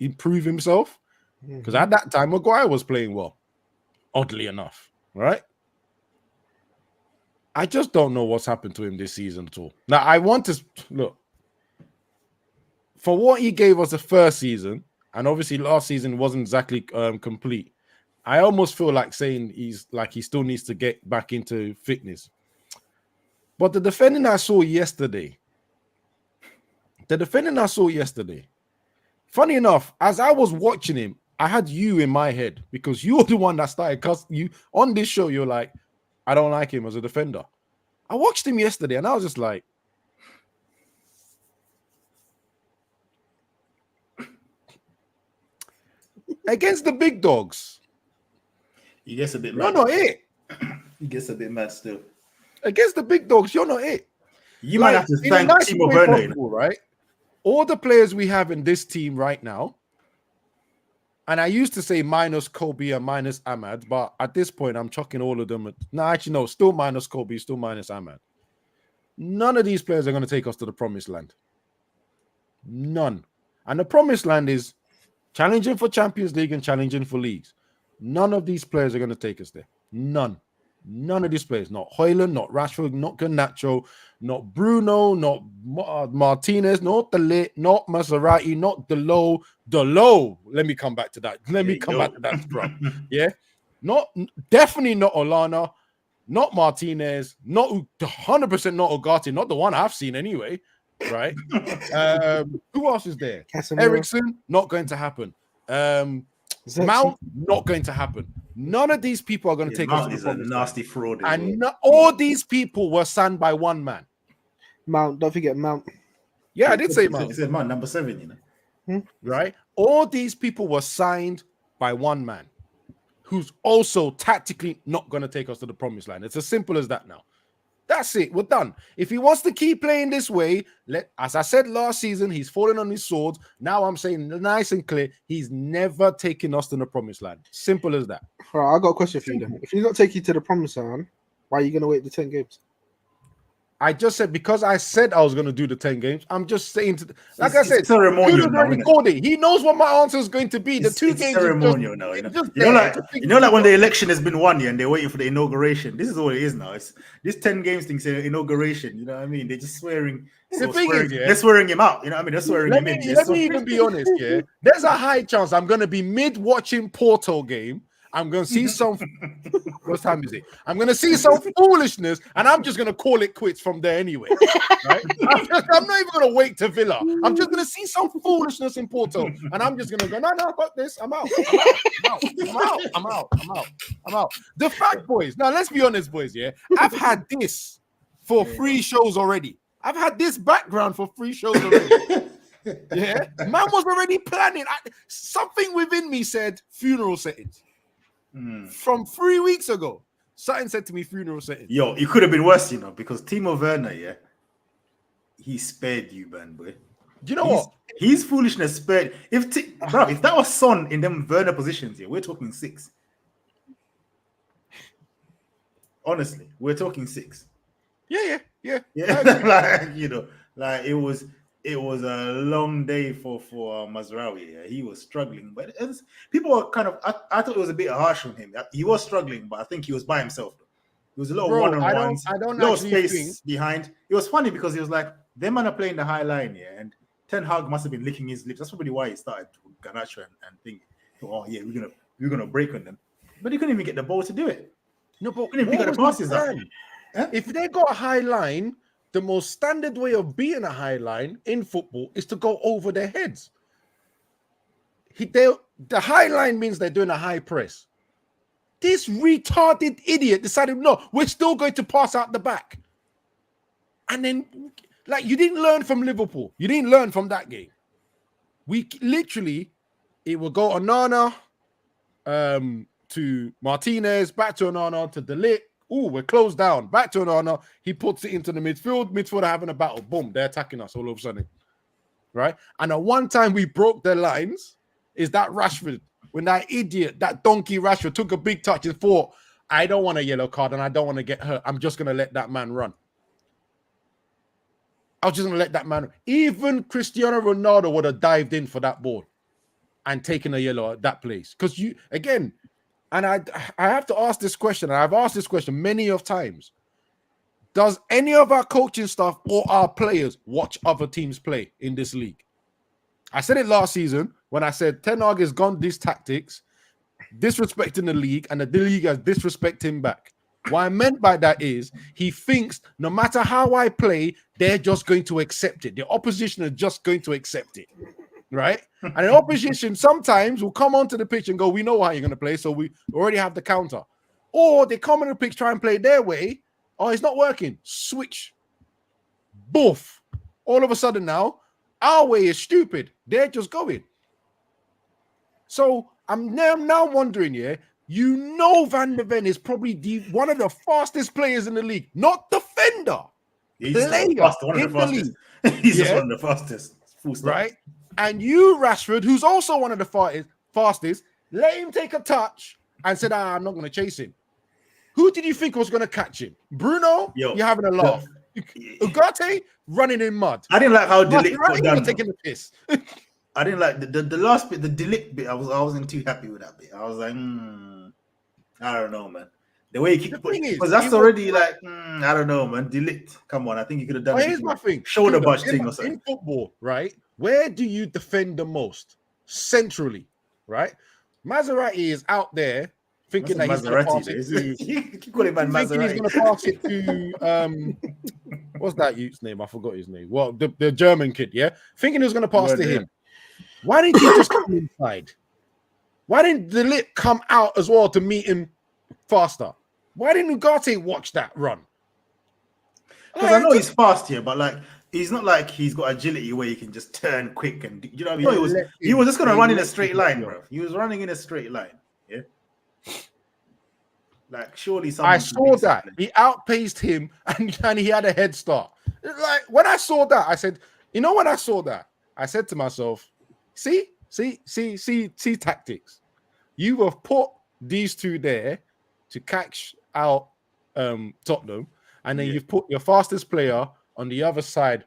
improve himself. Because at that time, Maguire was playing well, oddly enough, right? I just don't know what's happened to him this season at all. Now, I want to look for what he gave us the first season, and obviously last season wasn't exactly complete. I almost feel like saying he still needs to get back into fitness. But the defending I saw yesterday, funny enough, as I was watching him, I had you in my head because you're the one that started cussing you on this show. You're like, I don't like him as a defender. I watched him yesterday and I was just like, against the big dogs. He gets a bit You're mad. not it. He gets a bit mad still. Against the big dogs, you're not it. You might have to in the thank nicest Timo way Werner. possible, right? All the players we have in this team right now, and I used to say minus Kobe and minus Ahmad, but at this point, I'm chucking all of them. No, still minus Kobe, still minus Ahmad. None of these players are going to take us to the promised land. None. And the promised land is challenging for Champions League and challenging for leagues. None of these players are going to take us there. None. None of these players. Not Højlund, not Rashford, not Garnacho, not Bruno, not Martinez, not De Ligt, not Maserati, not Delo. Let me come back to that. Let me come back to that, bro. Yeah? Definitely not Olana, not Martinez, not 100% not Ugarte, not the one I've seen anyway, right? Who else is there? Casemiro. Ericsson, not going to happen. Mount, not going to happen. None of these people are going to take us Mount to is the a promised nasty land. fraud. And all these people were signed by one man. Mount, don't forget Mount. Yeah, I did say Mount. It said Mount, number 7, you know. Right? All these people were signed by one man who's also tactically not going to take us to the promised land. It's as simple as that now. That's it. We're done. If he wants to keep playing this way, as I said last season, he's fallen on his sword. Now I'm saying nice and clear, he's never taken us to the promised land. Simple as that. Right, I got a question for you then. If he's not taking you to the promised land, why are you going to wait the 10 games? I just said because I said I was going to do the 10 games. I'm just saying I said, it's ceremonial now, already called it. He knows what my answer is going to be. The 2 games ceremonial now. You know, like when the election has been won, and they're waiting for the inauguration. This is all it is now. It's this 10 games thing saying inauguration. You know what I mean? They're just swearing. They're swearing him out. You know what I mean? They're swearing him in. Let me even be honest. Yeah, there's a high chance I'm going to be mid watching Porto game. I'm going to see some. What time is it? I'm going to see some foolishness, and I'm just going to call it quits from there anyway. Right? I'm not even going to wait to Villa. I'm just going to see some foolishness in Porto, and I'm just going to go. No, I got this. I'm out. I'm out. The fact, boys. Now let's be honest, boys. Yeah, I've had this for 3 shows already. I've had this background for 3 shows already. Yeah, man was already planning. Something within me said funeral settings. From 3 weeks ago, something said to me funeral settings. Yo, it could have been worse, you know, because Timo Werner, yeah, he spared you, man, boy. Do you know what? His foolishness spared. If that was Son in them Werner positions, yeah, we're talking 6. Honestly, we're talking 6. Yeah. Like, you know, like it was a long day for Mazraoui. Yeah. He was struggling, but people were kind of. I thought it was a bit harsh on him. He was struggling, but I think he was by himself. It was a lot of one-on-ones, I don't little actually space behind. It was funny because he was like, them man are playing the high line, yeah, and Ten Hag must have been licking his lips. That's probably why he started with Garnacho and thinking, oh yeah, we're gonna break on them, but he couldn't even get the ball to do it. No, but couldn't pick up the passes up. Huh? If they got a high line, the most standard way of being a high line in football is to go over their heads. The high line means they're doing a high press. This retarded idiot decided, no, we're still going to pass out the back. And then, like, you didn't learn from Liverpool. You didn't learn from that game. literally, it will go Onana to Martinez, back to Onana to De Ligt. Oh, we're closed down. Back to Onana. He puts it into the midfield. Midfield are having a battle. Boom, they're attacking us all of a sudden. Right? And at one time we broke their lines is that Rashford. When that idiot, that donkey Rashford took a big touch and thought, I don't want a yellow card and I don't want to get hurt. I'm just going to let that man run. I was just going to let that man. Even Cristiano Ronaldo would have dived in for that ball and taken a yellow at that place. Because you, again, and I have to ask this question, and I've asked this question many of times. Does any of our coaching staff or our players watch other teams play in this league? I said it last season when I said Ten Hag has gone these tactics, disrespecting the league, and the league has disrespected him back. What I meant by that is he thinks no matter how I play, they're just going to accept it. The opposition is just going to accept it, right? And the opposition sometimes will come onto the pitch and go, we know how you're going to play, so we already have the counter. Or they come on the pitch, try and play their way. Oh, it's not working. Switch. Boof. All of a sudden now, our way is stupid. They're just going. So I'm now wondering, you know Van der Ven is probably one of the fastest players in the league, not defender. He's one of the fastest. He's just one of the fastest. Full stop. Right? And you, Rashford, who's also one of the fastest, let him take a touch and said, I'm not going to chase him. Who did you think was going to catch him? Bruno? You're having a laugh. Ugarte? Running in mud. I didn't like how De Ligt got done. Taking the piss. I didn't like the last bit, the De Ligt bit. I wasn't too happy with that bit. I was like, I don't know, man. The way he kicked, because that's already like, I don't know, man. De Ligt, come on. I think you could have done it. Here's my thing. Shoulder budge thing or something. In football, right? Where do you defend the most? Centrally, right? Maserati is out there thinking that he's going to pass it to... You call him man Maserati. He's going to pass it to... what's that youth's name? I forgot his name. Well, the German kid, yeah? Thinking he was going to pass to him. Why didn't he just come inside? Why didn't De Ligt come out as well to meet him faster? Why didn't Ugarte watch that run? Because I know he's fast here, but like he's not like he's got agility where he can just turn quick and you know what I mean. He was just going to run in a straight line, bro. He was running in a straight line. Yeah. Like surely I saw that he outpaced him and he had a head start. Like when I saw that, I said, you know, when I saw that, I said to myself, see tactics. You have put these two there to catch out Tottenham, and then you've put your fastest player on the other side,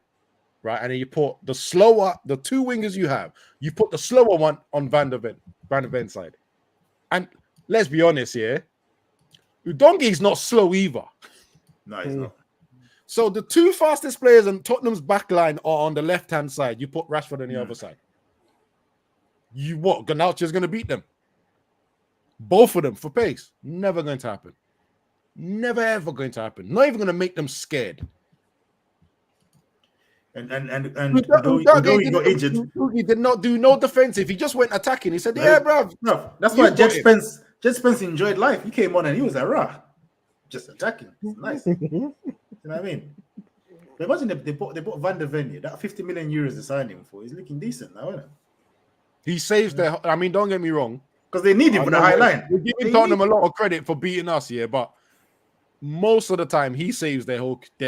right? And then you put the two wingers you have. You put the slower one on Van der Ven side. And let's be honest here, Udongi's not slow either. No, he's not. So the two fastest players on Tottenham's back line are on the left-hand side. You put Rashford on the other side. Garnacho's going to beat them. Both of them for pace. Never going to happen. Never ever going to happen. Not even going to make them scared. And Udogi got injured. He did not do no defensive. He just went attacking. He said, "Yeah, bruv." No, that's why Jet Spence enjoyed life. He came on and he was like, "Rah, just attacking. Nice." You know what I mean? But imagine they bought Van der Ven here. That 50 million euros they signed him for. He's looking decent now, isn't it? He saves their. I mean, don't get me wrong. Because they need him for the high line. We're giving Tottenham a lot of credit for beating us here, but most of the time he saves their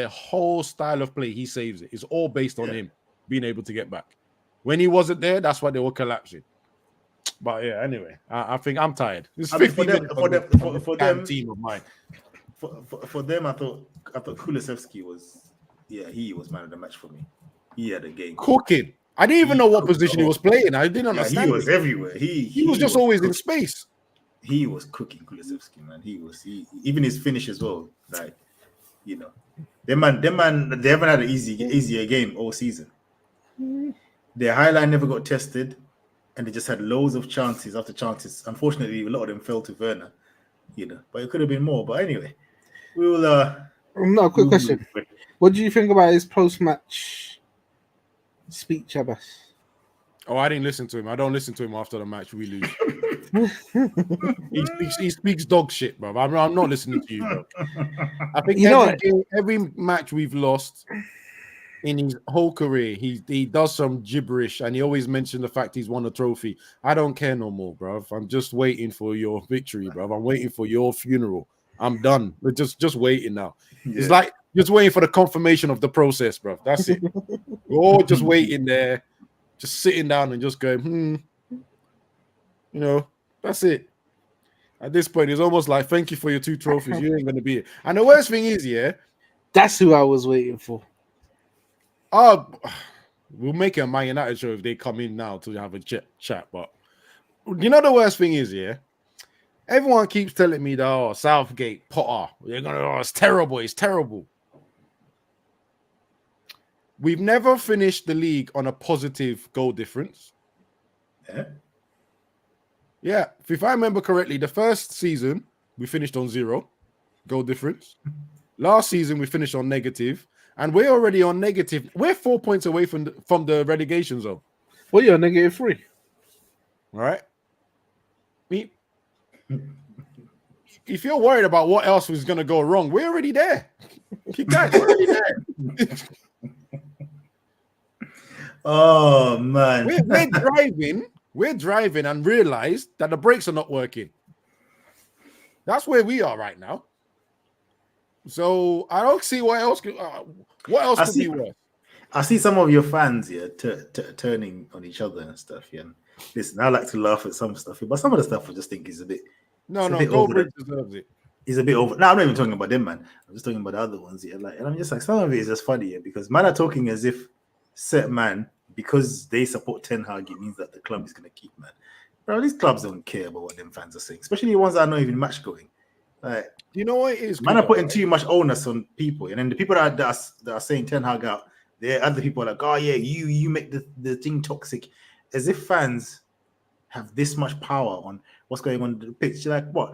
whole style of play. He saves it. It's all based on him being able to get back. When he wasn't there, that's why they were collapsing. But yeah, anyway, I think I'm tired. It's 50 minutes for them team of mine. For them, I thought Kulusevski was he was man of the match for me. He had a game cooking. I didn't even know what position he was playing. I didn't understand. He was everywhere. He was just always in space. He was cooking Kulusevski, man. He even his finish as well. Like, you know, they haven't had an easier game all season. Their high line never got tested, and they just had loads of chances after chances. Unfortunately, a lot of them fell to Werner. You know, but it could have been more. But anyway, we will. No, quick question. What do you think about his post-match speech, Abbas? Oh, I didn't listen to him. I don't listen to him after the match. We lose. he speaks dog shit, bro. I'm not listening to you, bro. I think every match we've lost, in his whole career, he does some gibberish, and he always mentions the fact he's won a trophy. I don't care no more, bro. I'm just waiting for your victory, bro. I'm waiting for your funeral. I'm done. We're just waiting now. Yeah. It's like just waiting for the confirmation of the process, bro. That's it. We're all just waiting there, just sitting down and just going, you know, that's it. At this point, it's almost like, thank you for your 2 trophies. You ain't gonna be it. And the worst thing is, yeah, That's who I was waiting for. we'll make it a Man United show if they come in now to have a chat. But you know the worst thing is, yeah, everyone keeps telling me that Southgate, Potter, it's terrible, it's terrible. We've never finished the league on a positive goal difference. Yeah, if I remember correctly, the first season we finished on 0 goal difference. Last season we finished on negative. And we're already on negative. We're 4 points away from the relegation zone. Well, you're -3. All right. If you're worried about what else was going to go wrong, we're already there. You guys, we're already there. Oh man, we're driving and realize that the brakes are not working. That's where we are right now. So I don't see what else could be worse. I see some of your fans here turning on each other and stuff. Yeah, and listen, I like to laugh at some stuff, but some of the stuff I just think is a bit. Goldbridge deserves it. He's a bit over. No, I'm not even talking about them, man. I'm just talking about the other ones here. Like, and I'm just like, some of it is just funny here because man are talking as if set man, because they support Ten Hag, it means that the club is going to keep man. Bro, these clubs don't care about what them fans are saying, especially the ones that are not even match going. Like, you know what it is? Man are putting too much onus on people, and then the people that are saying Ten Hag out, there other people are like, oh yeah, you make the thing toxic, as if fans have this much power on what's going on the pitch. Like, what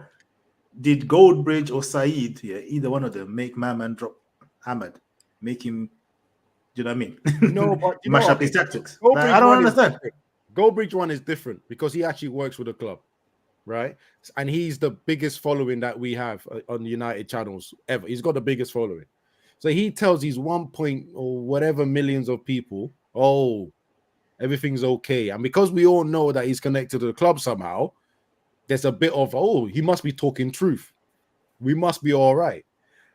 did Goldbridge or Saeed, either one of them, make my man drop Ahmed, make him, do you know what I mean? No, but mash up his tactics. Like, I don't understand. Goldbridge one is different because he actually works with the club, right? And he's the biggest following that we have on United channels ever. He's got the biggest following. So he tells these 1 point or whatever millions of people, oh, everything's okay. And because we all know that he's connected to the club somehow, there's a bit of, oh, he must be talking truth. We must be all right.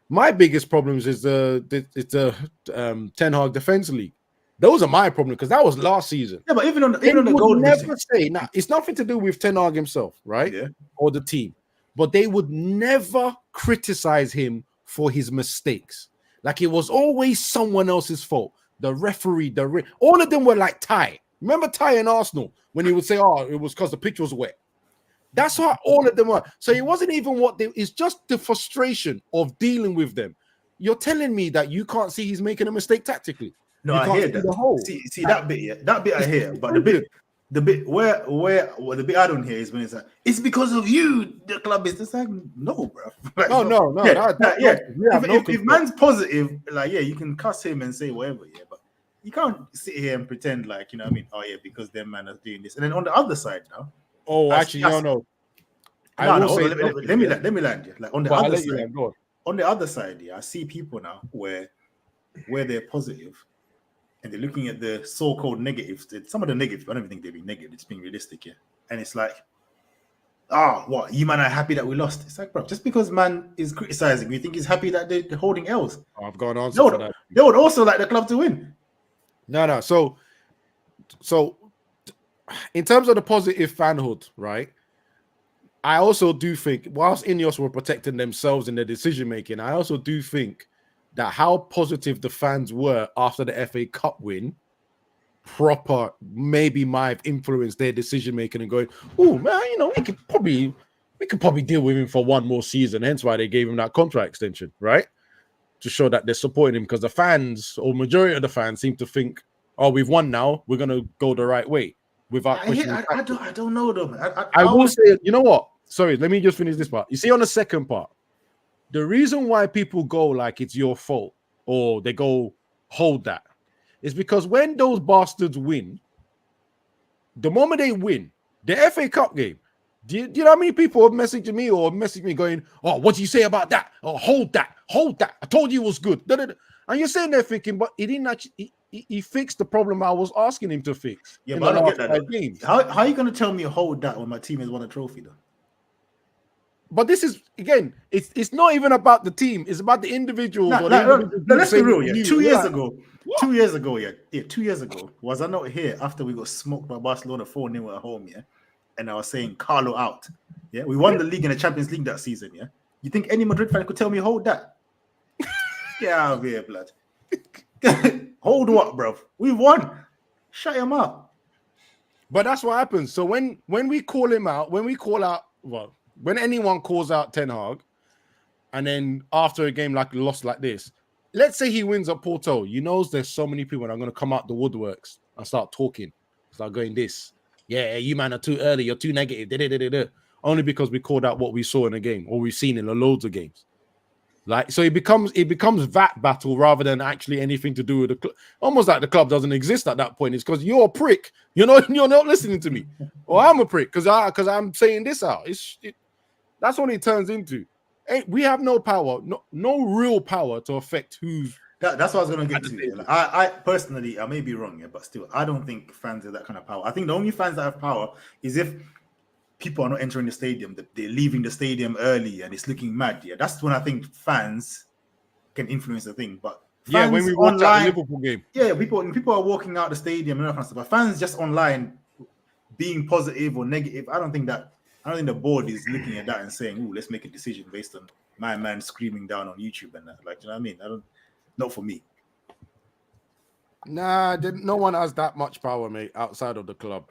My biggest problems is the Ten Hag Defense League. Those are my problems because that was last season. Yeah, but even on the goal, never say now. It's nothing to do with Ten Hag himself, right? Yeah, or the team, but they would never criticize him for his mistakes. Like it was always someone else's fault. The referee, all of them were like Ty. Remember Ty in Arsenal when he would say, "Oh, it was because the pitch was wet." That's how all of them were. So it wasn't even it's just the frustration of dealing with them. You're telling me that you can't see he's making a mistake tactically. No, I hear that. See that bit, yeah. That bit I hear, but the bit where the bit I don't hear is when it's like, it's because of you, the club is just like, no, bro. Like, no. If man's positive, like, yeah, you can cuss him and say whatever, yeah, but you can't sit here and pretend like, you know what I mean? Oh yeah, because them man are doing this. And then on the other side now. Oh, actually, no. Let me land you. Like on the other side. On the other side, yeah, I see people now where they're positive and they're looking at the so-called negatives. Some of the negatives, I don't even think they've been negative. It's being realistic, yeah. And it's like, what? You man are happy that we lost. It's like, bro, just because man is criticizing, you think he's happy that they're holding L's. I've gone on. They would also like the club to win. No. So in terms of the positive fanhood, right? I also do think, whilst Ineos were protecting themselves in their decision making, I also do think that how positive the fans were after the FA Cup win, maybe might have influenced their decision making and going, oh man, you know, we could probably deal with him for one more season. Hence why they gave him that contract extension, right? To show that they're supporting him, because the fans, or majority of the fans, seem to think, oh, we've won now, we're gonna go the right way without questioning. I don't know though. I will say, you know what? Sorry, let me just finish this part. You see, on the second part, the reason why people go like it's your fault or they go hold that is because when those bastards win, the moment they win the FA Cup game, do you know how many people have messaged me or messaged me going, oh, what do you say about that? Oh, hold that. I told you it was good. And you're sitting there thinking, but he didn't actually. He fixed the problem I was asking him to fix. Yeah, in but the I don't last get that. 5 games. How are you going to tell me hold that when my team has won a trophy, though? But this is again, it's not even about the team. It's about the individuals. Let's be real. Yeah, 2 years like, ago. what? 2 years ago, yeah. 2 years ago, was I not here after we got smoked by Barcelona 4-0 at home, yeah? And I was saying Carlo out. Yeah, we won the league and the Champions League that season, yeah. You think any Madrid fan could tell me hold that? Get out of here, blood. Hold what, bro? We won. Shut him up. But that's what happens. So when we call him out, when anyone calls out Ten Hag, and then after a game like lost like this, let's say he wins at Porto, you know there's so many people that are going to come out the woodworks and start talking, start going this. Yeah, you man are too early. You're too negative. Only because we called out what we saw in a game or we've seen in loads of games. Like, so it becomes that battle rather than actually anything to do with the club. Almost like the club doesn't exist at that point. It's because you're a prick. You're not listening to me, or I'm a prick because I'm saying this out. That's what it turns into. We have no power, no real power to affect who's. That's what I was going to get to. Like, I personally, I may be wrong, yeah, but still, I don't think fans have that kind of power. I think the only fans that have power is if people are not entering the stadium, they're leaving the stadium early and it's looking mad. Yeah, that's when I think fans can influence the thing. But yeah, when we watch the Liverpool game, yeah, people are walking out the stadium and all that kind of stuff. But fans just online being positive or negative, I don't think the board is looking at that and saying, "Oh, let's make a decision based on my man screaming down on YouTube and that." Like, you know what I mean? Not for me. Nah, no one has that much power, mate, outside of the club.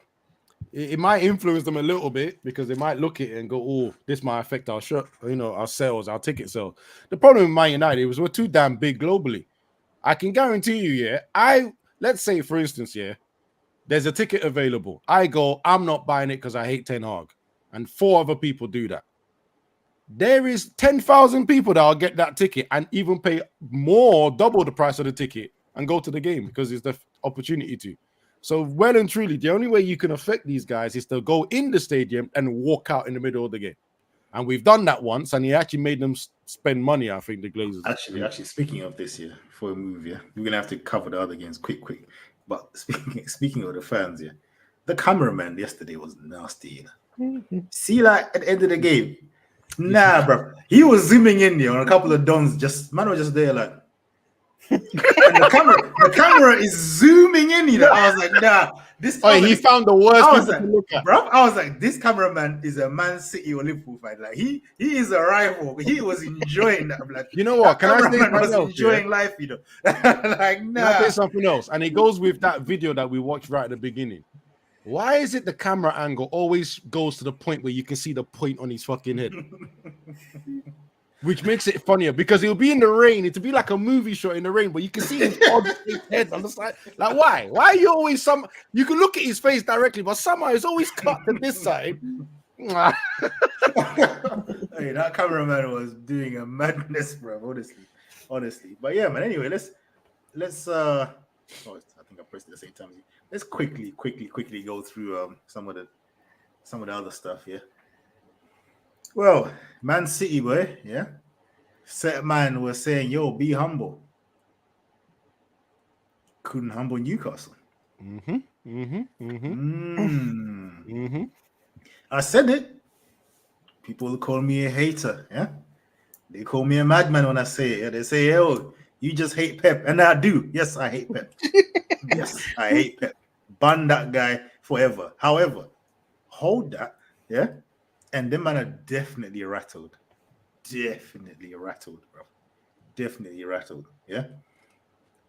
It might influence them a little bit because they might look at it and go, "Oh, this might affect our our sales, our ticket sales." The problem with Man United was we're too damn big globally. I can guarantee you, yeah. Let's say, for instance, yeah, there's a ticket available. I go, I'm not buying it because I hate Ten Hag, and 4 other people do that. There is 10,000 people that will get that ticket and even pay more, double the price of the ticket, and go to the game because it's the opportunity to. So, well and truly, the only way you can affect these guys is to go in the stadium and walk out in the middle of the game. And we've done that once, and he actually made them spend money, I think, the Glazers. Actually, speaking of this year, before we move, yeah, we're going to have to cover the other games quick. But speaking of the fans, yeah, the cameraman yesterday was nasty. See, like, at the end of the game, nah, bro. He was zooming in there on a couple of dons. Man was just there, like, and the camera is zooming in. I was like, nah. He found the worst people to look at, bro. I was like, this cameraman is a Man City or Liverpool fan. Like, he is a rival. He was enjoying that. Like, you know what? Can I say something else? Enjoying life, like, nah. Can I say something else? And it goes with that video that we watched right at the beginning. Why is it the camera angle always goes to the point where you can see the point on his fucking head? Which makes it funnier because it'll be in the rain. It'll be like a movie shot in the rain, but you can see his head on the side. Like, why? Why are you always you can look at his face directly, but somehow it's always cut to this side. Hey, that cameraman was doing a madness, bro. Honestly. But yeah, man. Anyway, let's. I think I pressed it at the same time. Let's quickly go through some of the other stuff. Yeah. Well, Man City, boy, yeah. Set man was saying, "Yo, be humble." Couldn't humble Newcastle. I said it. People call me a hater. Yeah, they call me a madman when I say it. Yeah? They say, "Yo, you just hate Pep," and I do. Yes, I hate Pep. Yes, I hate Pep. Ban that guy forever. However, hold that. Yeah. And them man are definitely rattled. Definitely rattled, bro. Definitely rattled. Yeah.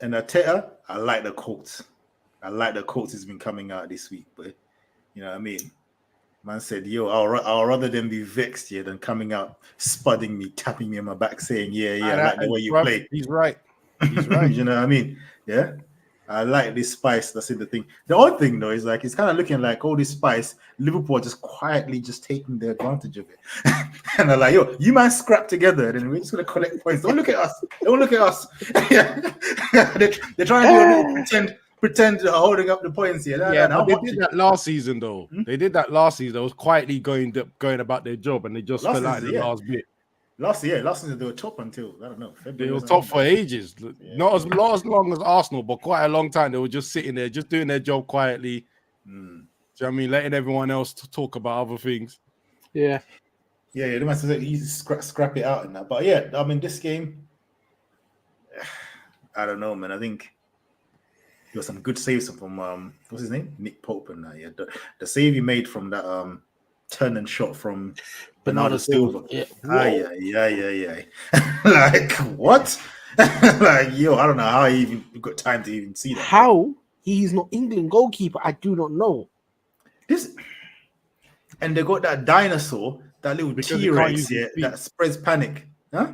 And Arteta, I like the quotes. He's been coming out this week, but you know what I mean? Man said, "Yo, I'll rather than be vexed here than coming out spudding me, tapping me on my back, saying, I like the way you play." He's right. You know what I mean? Yeah. I like this spice. That's the thing. The odd thing though is like it's kind of looking like all this spice. Liverpool are just quietly just taking the advantage of it, and they're like, "Yo, you man scrap together, and we're just gonna collect points. Don't look at us. They're trying to do a pretend holding up the points here. They did that last season though. They did that last season. They was quietly going about their job, and they just fell out in the last bit. Last season they were top until I don't know They February. were or top something. for ages. Not as long as Arsenal, but quite a long time. They were just sitting there, just doing their job quietly. Do you know what I mean? Letting everyone else talk about other things. Yeah. Yeah, the man says you scrap it out and that. But yeah, I mean, this game, I don't know, man. I think there was some good saves from what's his name, Nick Pope, and that. Yeah, the save he made from that turn and shot from Bernardo Silva. Yeah. Yeah. Like what? Like yo, I don't know how he even got time to even see that. How he's not England goalkeeper, I do not know. This, and they got that dinosaur, that little Because he can't T-Rex, use his yeah, feet. that spreads panic, huh?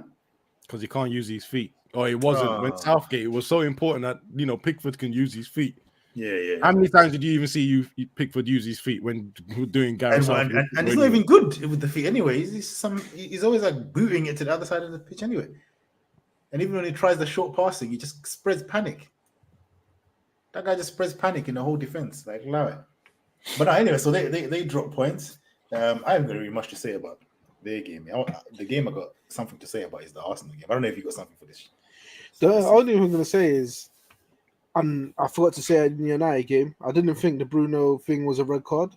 Because he can't use his feet. Or it wasn't when Southgate. It was so important that Pickford can use his feet. Yeah. How many times did you even see Pickford use his feet when doing Gareth Southgate? And he's not even good with the feet anyway. He's always like booting it to the other side of the pitch anyway. And even when he tries the short passing, he just spreads panic. That guy just spreads panic in the whole defense. Like, allow it. But anyway, so they drop points. I haven't got really much to say about their game. The game I got something to say about is the Arsenal game. I don't know if you got something for this. The only thing I'm going to say is, I forgot to say it in the United game, I didn't think the Bruno thing was a red card. I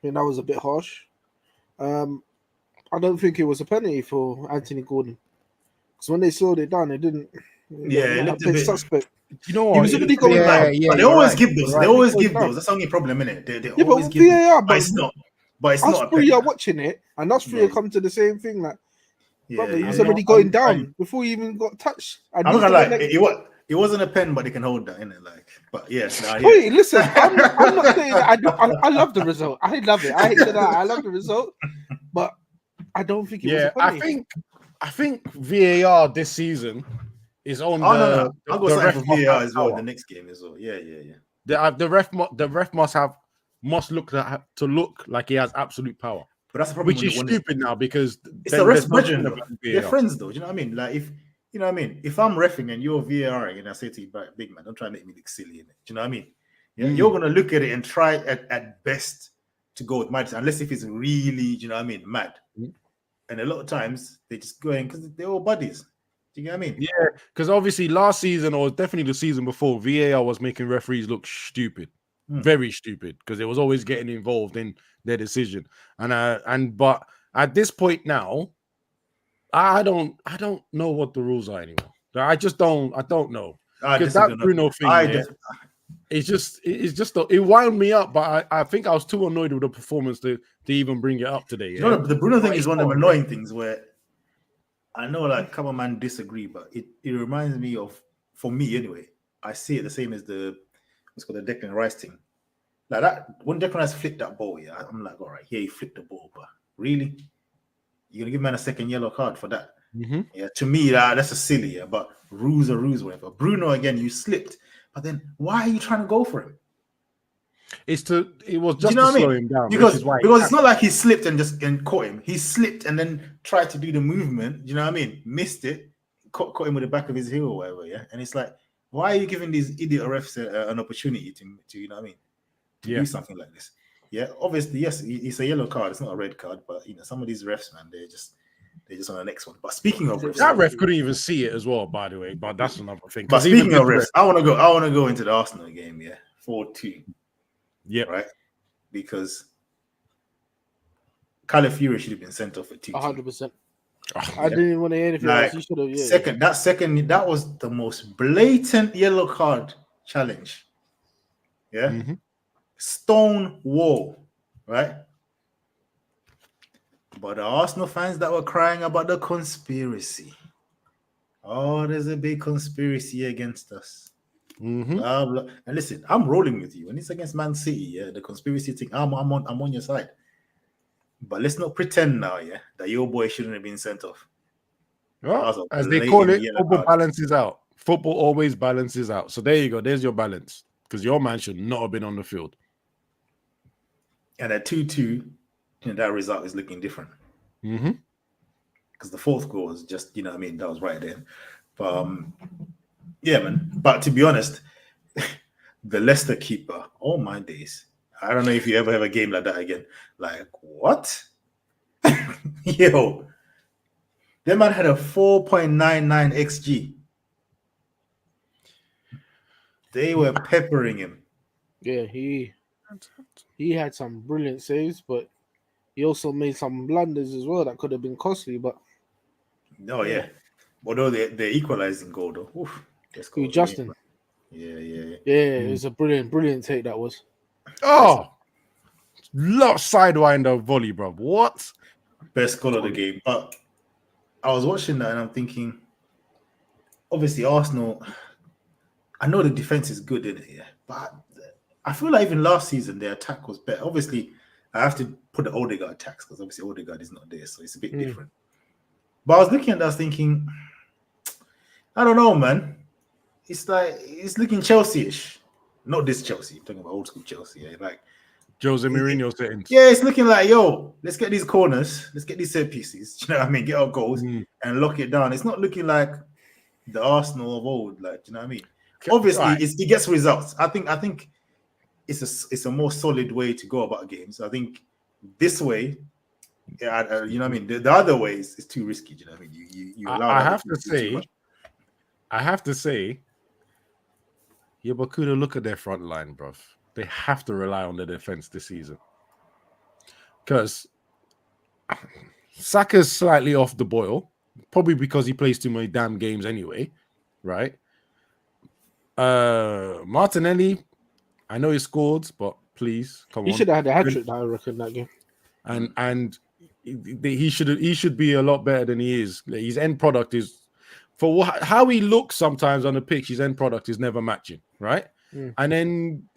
think that was a bit harsh. I don't think it was a penalty for Anthony Gordon. Because when they slowed it down, it didn't. It looked a bit suspect. You know what? He was already going down. But they always give those. They always give those. That's the only problem, innit? They always give VAR, but it's not. But it's not. Us three are watching it, and us three are come to the same thing. Like, brother, he was already going down before he even got touched. I'm not gonna lie. It wasn't a pen, but they can hold that, innit? Like, but yes. Wait, listen. I'm not saying that I love the result. I love it. I hate that. I love the result, but I don't think it was a penalty. I think VAR this season is on no. I'll go sign for VAR as well in the next game as well. Yeah. The ref must look like he has absolute power. But that's the problem. Which is stupid now because it's the ref's budget. They're friends though. Do you know what I mean? Like you know what I mean? If I'm reffing and you're VARing and I say to you, big man, don't try to make me look silly in it. Do you know what I mean? Yeah, you're gonna look at it and try at best to go with my decision, unless if it's really, do you know what I mean, mad. And a lot of times they just go in because they're all buddies. Do you know what I mean? Yeah, because obviously last season or definitely the season before, VAR was making referees look stupid, very stupid, because they was always getting involved in their decision. But at this point now, I don't know what the rules are anymore. I don't know. Because that Bruno thing, it wound me up. But I think I was too annoyed with the performance to even bring it up today. Yeah? The Bruno thing is one of the annoying things where I know like a couple of men disagree, but it reminds me of, for me anyway, I see it the same as what's called the Declan Rice thing. Like that, when Declan Rice flicked that ball, yeah, I'm like, all right, yeah, he flicked the ball, but really? You're gonna give man a second yellow card for that? Yeah, to me, that's a silly, yeah, but rules are rules, whatever. Bruno, again, you slipped, but then why are you trying to go for him? It was just to slow him down. Because it's not like he slipped and caught him. He slipped and then tried to do the movement, you know what I mean? Missed it, caught him with the back of his heel or whatever, yeah? And it's like, why are you giving these idiot refs an opportunity to you know what I mean? To do something like this. Yeah, obviously, yes, it's a yellow card. It's not a red card, but some of these refs, man, they're just on the next one. But speaking of refs, that ref couldn't even see it as well, by the way. But that's another thing. But speaking of refs, I want to go into the Arsenal game. Yeah, 4-2. Yeah, right. Because Calafiori should have been sent off at 2. 100%. I didn't want to hear anything else. You should have. Yeah. That was the most blatant yellow card challenge. Yeah. Stone wall, right? But the Arsenal fans that were crying about the conspiracy. Oh, there's a big conspiracy against us. Blah, blah. And listen, I'm rolling with you. When it's against Man City, yeah, the conspiracy thing, I'm on your side. But let's not pretend now, yeah, that your boy shouldn't have been sent off. Well, as they call it, football balances out. Football always balances out. So there you go. There's your balance. Because your man should not have been on the field. And at 2-2, that result is looking different. Because the fourth goal was just, you know what I mean, that was right there. But yeah, man. But to be honest, the Leicester keeper, all my days, I don't know if you ever have a game like that again. Like, what? Yo, That man had a 4.99 XG. They were peppering him. Yeah, he had some brilliant saves, but he also made some blunders as well that could have been costly. But Oh yeah. Although they're equalizing goal though. Oof, let's go. Justin. Yeah. It was a brilliant take that was. Oh, lot sidewinder volley, bro. What? Best goal of the game. But I was watching that and I'm thinking, obviously Arsenal, I know the defense is good in it, yeah, but I feel like even last season their attack was better. Obviously, I have to put the Odegaard attacks because obviously Odegaard is not there, so it's a bit different. But I was looking at that, thinking, I don't know, man. It's like it's looking Chelsea-ish. Not this Chelsea. I'm talking about old school Chelsea. Yeah, like Jose Mourinho settings. Yeah, it's looking like, yo, let's get these corners, let's get these set pieces. You know what I mean? Get our goals and lock it down. It's not looking like the Arsenal of old. Like, you know what I mean? Obviously, Right. it gets results. I think it's a more solid way to go about games. I think this way, you know what I mean. The other way is too risky. You know what I mean? You allow. I have to say, yeah, but Kuda, look at their front line, bro. They have to rely on the defense this season because Saka's slightly off the boil, probably because he plays too many damn games anyway, right? Martinelli, I know he scored, but please come on. He should have had a hat trick, I reckon, that game. And he should be a lot better than he is. His end product is, for how he looks sometimes on the pitch, his end product is never matching, right? And then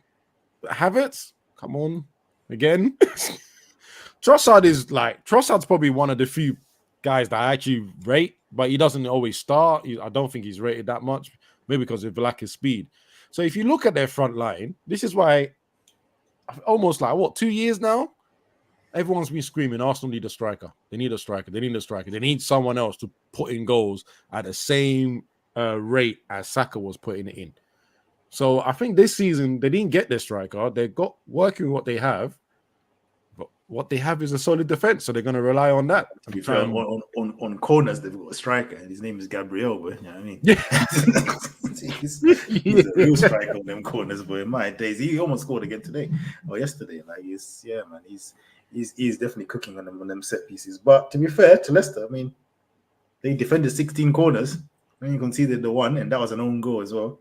Havertz, come on again. Trossard's probably one of the few guys that I actually rate, but he doesn't always start. I don't think he's rated that much, maybe because of lack of speed. So if you look at their front line, this is why almost like 2 years now, everyone's been screaming Arsenal need a striker. They need a striker. They need a striker. They need someone else to put in goals at the same rate as Saka was putting it in. So I think this season they didn't get their striker. They got working with what they have, but what they have is a solid defense. So they're going to rely on that. To be fair, on corners they've got a striker, and his name is Gabriel. But you know what I mean? Yeah, he's a real striker on them corners. But in my days, he almost scored again today or yesterday. Like he's definitely cooking on them set pieces. But to be fair to Leicester, I mean, they defended 16 corners. Then you conceded the one, and that was an own goal as well.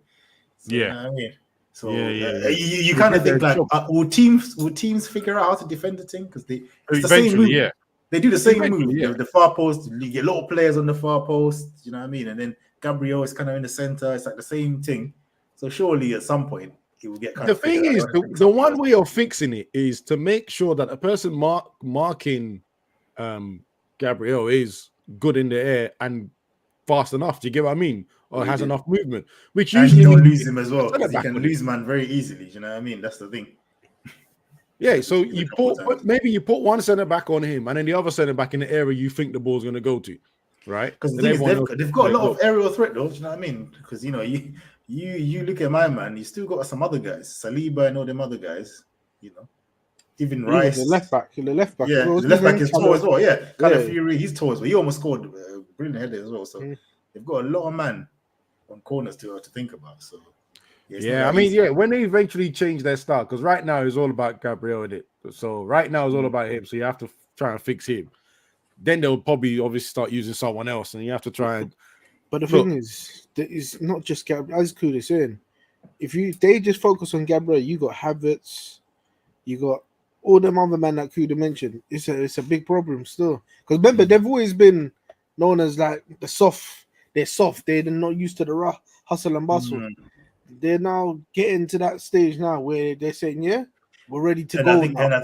So, yeah. You know what I mean? So Yeah. you kind of think like, will teams figure out how to defend the thing? Because it's the same move. Yeah. They do the same move. Yeah. The far post, you get a lot of players on the far post, you know what I mean? And then Gabriel is kind of in the center. It's like the same thing. So surely at some point he will get kind of. The thing is, the one way of fixing it is to make sure that a person marking Gabriel is good in the air and fast enough. Do you get what I mean? Or has enough movement, which usually you don't lose him as well. You can lose him. man very easily. You know what I mean? That's the thing. Yeah, so you put one centre back on him, and then the other centre back in the area you think the ball's going to go to, right? Because they've got a lot of aerial threat, though. Do you know what I mean? Because you know you look at my man, you still got some other guys, Saliba and all them other guys. You know, even Rice, the left back. Yeah, the left back is tall as well. Yeah, Calafiori, he's tall as well. He almost scored a brilliant header as well. So they've got a lot of man on corners to think about. So I mean, when they eventually change their style, because right now it's all about Gabriel in it. So right now it's all about him. So you have to try and fix him. Then they'll probably obviously start using someone else, and you have to try and. But the thing is, it's not just Gabriel. As Kuda saying, they just focus on Gabriel, you got Havertz, you got all them other men that Kuda mentioned. It's a big problem still. Because remember, they've always been known as like the soft. They're soft. They're not used to the rough hustle and bustle. They're now getting to that stage now where they're saying, "Yeah, we're ready to go." I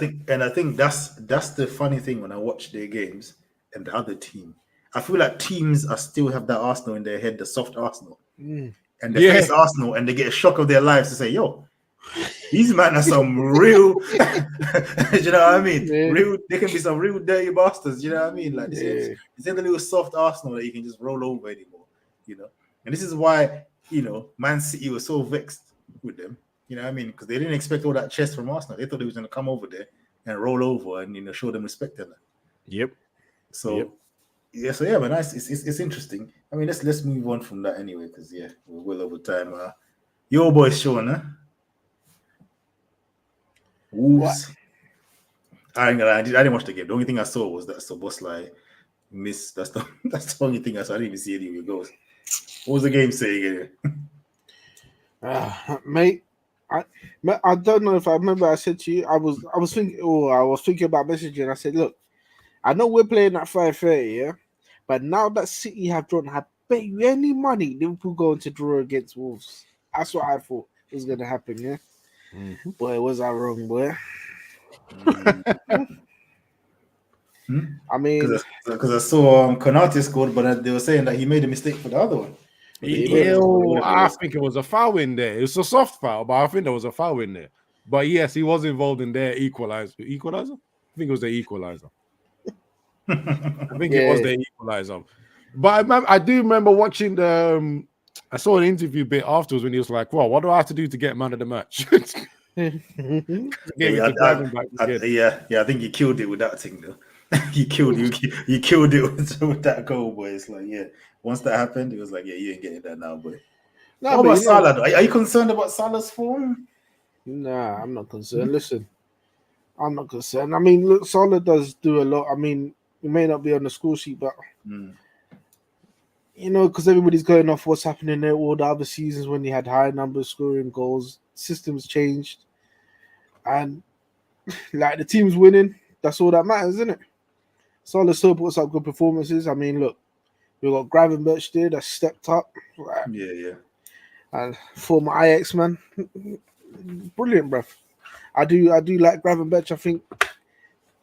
think that's the funny thing when I watch their games and the other team. I feel like teams still have that Arsenal in their head, the soft Arsenal, and they face Arsenal and they get a shock of their lives to say, "Yo, these men are some real." You know what I mean? Yeah. They can be some real dirty bastards. You know what I mean? Like this ain't the little soft Arsenal that you can just roll over anymore. You know, and this is why Man City was so vexed with them. You know what I mean? Because they didn't expect all that chest from Arsenal. They thought they was going to come over there and roll over and show them respect. And that. Yep. So Yeah, so yeah, man, it's interesting. I mean, let's move on from that anyway, because yeah, we're well over time. Your boy Sean, huh? What? Wolves. I ain't gonna lie, I didn't watch the game. The only thing I saw was that Soboslai missed. That's the only thing I saw. I didn't even see any of your goals. What was the game saying anyway? Mate, I don't know if I remember. I said to you, I was thinking. Oh, I was thinking about messaging. I said, look, I know we're playing at 5:30, yeah, but now that City have drawn, I bet you any money Liverpool going to draw against Wolves. That's what I thought was going to happen. Yeah, boy, was I wrong, boy? I mean, Because I saw Konate scored, but they were saying that he made a mistake for the other one. I think it was a foul in there. It's a soft foul, but I think there was a foul in there. But yes, he was involved in their equalizer. Equalizer? I think it was the equalizer. I think it was the equalizer. But I do remember watching the. I saw an interview bit afterwards when he was like, "Well, what do I have to do to get man of the match?" I think he killed it with that thing though. you killed it with that goal, boy. It's like, yeah, once that happened, it was like, yeah, you ain't getting that now, boy. no, what about Salah? Are you concerned about Salah's form? Nah, I'm not concerned. Listen, I'm not concerned. I mean, look, Salah does do a lot. I mean, it may not be on the score sheet, but you know, because everybody's going off what's happening there all the other seasons when he had high numbers scoring goals. Systems changed, and like the team's winning. That's all that matters, isn't it? Salah still puts up good performances. I mean, look, we got Gravenberch there that stepped up. Right? Yeah. And former Ajax man, brilliant, bruv. I do like Gravenberch. I think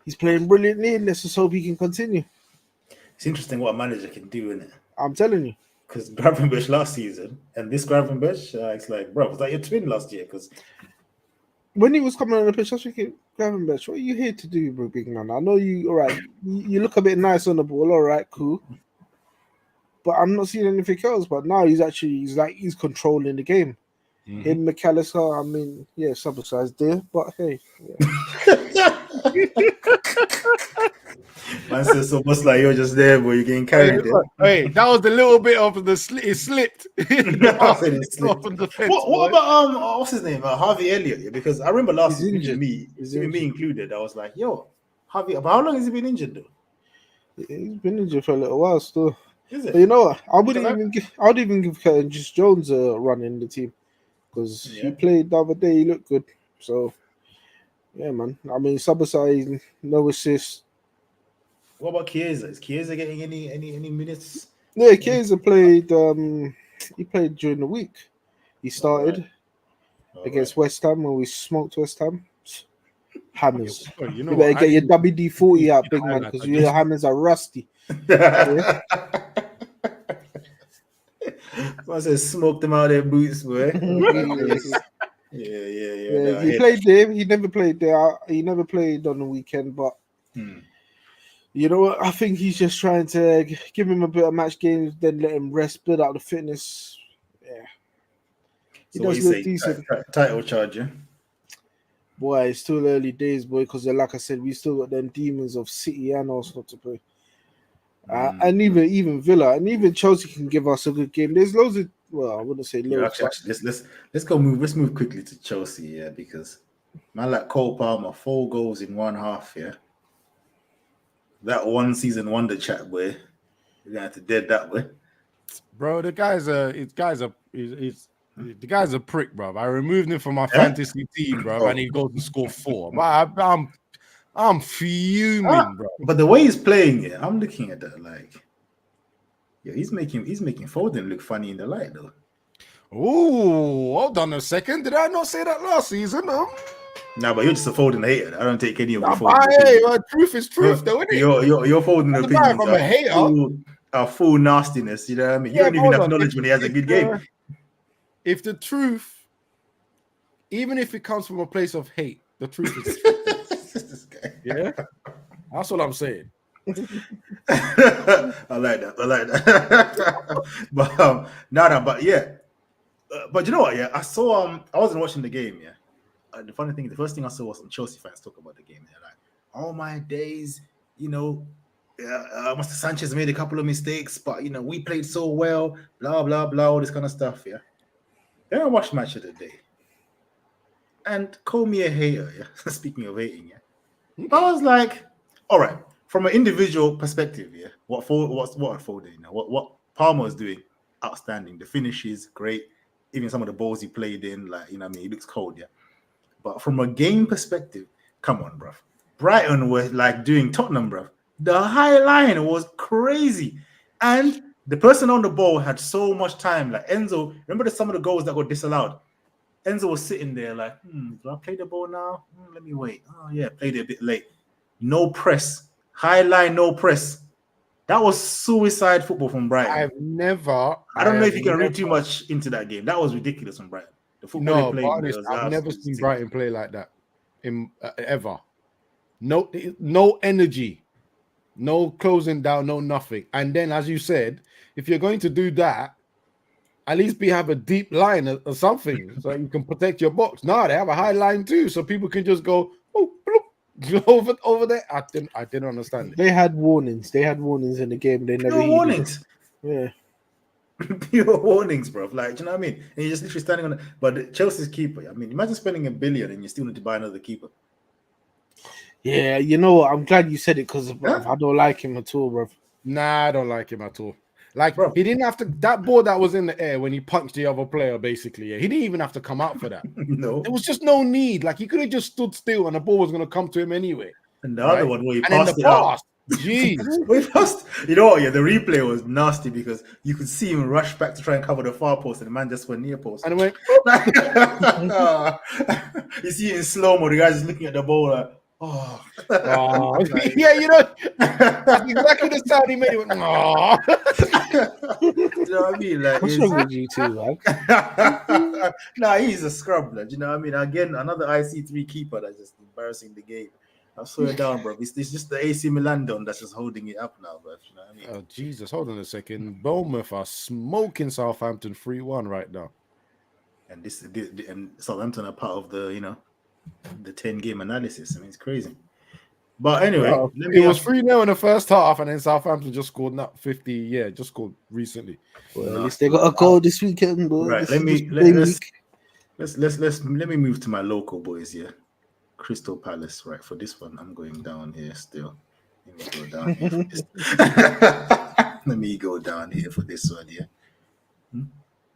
he's playing brilliantly, and let's just hope he can continue. It's interesting what a manager can do, isn't it? I'm telling you. Because Gravenberch last season and this Gravenberch, it's like, bro, was that your twin last year? Because when he was coming on the pitch, I was thinking, Gravenberch, what are you here to do, bro, big man? I know you, all right, you look a bit nice on the ball, all right, cool. But I'm not seeing anything else. But now he's controlling the game. In McAllister, I mean, yeah, subsidized there, but hey. Yeah. Man says almost like you're just there, but you're getting carried. Hey, that was a little bit of the it slipped. What about what's his name? Harvey Elliott? Yeah, because I remember last season, me included, I was like, yo, Harvey, but how long has he been injured though? He's been injured for a little while still. Is it? But you know what? I wouldn't even give Curtin just Jones a run in the team because he played the other day. He looked good. So yeah, man. I mean, Sabasai, no assist. What about Chiesa? Is Chiesa getting any minutes? Yeah, Chiesa played. He played during the week. He started against West Ham when we smoked West Ham. Hammers. You better get your WD-40 out, big man, because your hammers are rusty. I said, smoke them out their boots, boy. Yeah. He played there. He never played there. He never played on the weekend, but you know what? I think he's just trying to give him a bit of match games, then let him rest, build out the fitness. Yeah. He so does look decent. Title charge, yeah? Boy, it's still early days, boy, because like I said, we still got them demons of City and Arsenal to play. And even Villa and even Chelsea can give us a good game. There's loads of, well, I wouldn't say loads. Yeah, actually, let's move quickly to Chelsea, yeah, because man like Cole Palmer, 4 goals in one half, yeah. That one season wonder chat, boy. You're gonna have to dead that way. Bro, the guy's a prick, bro. I removed him from my fantasy team, bro, and he goes to score 4. But I'm fuming, bro. But the way he's playing, yeah, I'm looking at that like, yeah, he's making Foden look funny in the light, though. Oh, hold on a second. Did I not say that last season? No, but you're just a Foden hater. I don't take any of your Foden. Truth is truth, though, isn't it? Your Foden opinions a hater. Are full nastiness. You know what I mean? You don't even acknowledge when he has a good game. If the truth, even if it comes from a place of hate, the truth is yeah, that's what I'm saying. I like that. But but yeah. But you know what? Yeah, I saw. I wasn't watching the game. Yeah. The funny thing, the first thing I saw was some Chelsea fans talk about the game. They're like, "Oh my days, you know, Mr. Sanchez made a couple of mistakes, but we played so well, blah blah blah, all this kind of stuff. Yeah. Then I watched Match of the Day, and call me a hater. Yeah. Speaking of hating, yeah, I was like, all right, from an individual perspective, yeah, what Watford did, what Palmer was doing, outstanding. The finishes, great. Even some of the balls he played in, like he looks cold, yeah. But from a game perspective, come on, bruv. Brighton were like doing Tottenham, bruv. The high line was crazy. And the person on the ball had so much time. Like Enzo, remember some of the goals that got disallowed? Enzo was sitting there like, do I play the ball now? Let me wait. Oh, yeah, played it a bit late. No press. High line, no press. That was suicide football from Brighton. I don't know if you can read too much into that game. That was ridiculous from Brighton. The football they played, honest, I've never seen Brighton play like that ever. No energy, no closing down, no nothing. And then, as you said, if you're going to do that, at least have a deep line or something so you can protect your box. No, they have a high line too, so people can just go bloop, over there. I didn't understand it. They had warnings. They had warnings in the game. They never warnings. Yeah. Pure warnings, bro. Like, do you know what I mean? And you're just literally standing on it. But Chelsea's keeper, I mean, imagine spending $1 billion and you still need to buy another keeper. Yeah, you know what? I'm glad you said it because I don't like him at all, bro. Nah, I don't like him at all. Like, bro, he didn't have to, that ball that was in the air when he punched the other player, basically, he didn't even have to come out for that. No. There was just no need. Like, he could have just stood still and the ball was going to come to him anyway. And the other one where he and passed it out. Jeez. You know what? Yeah, the replay was nasty because you could see him rush back to try and cover the far post, and the man just went near post. And it went. You see in slow mo, the guy's just looking at the ball like, oh. Yeah, that's exactly the sound he made. He went, oh. Do you know what I mean? Like, what's wrong with you two, man? Nah, he's a scrub, like, do you know what I mean? Again, another IC3 keeper that's just embarrassing the game. I saw it down, bro. It's just the AC Milan don that's just holding it up now, bro. You know what I mean? Oh, Jesus. Hold on a second. Bournemouth are smoking Southampton 3-1 right now. And and Southampton are part of the, the 10-game analysis. I mean, it's crazy. But anyway, it was 3-0 in the first half, and then Southampton just scored not 50. Yeah, just scored recently. Well, at least they got a goal this weekend, bro. Right. Let me move to my local boys here. Crystal Palace, right? For this one, I'm going down here still. Let me go down here for this. Let me go down here for this one, yeah.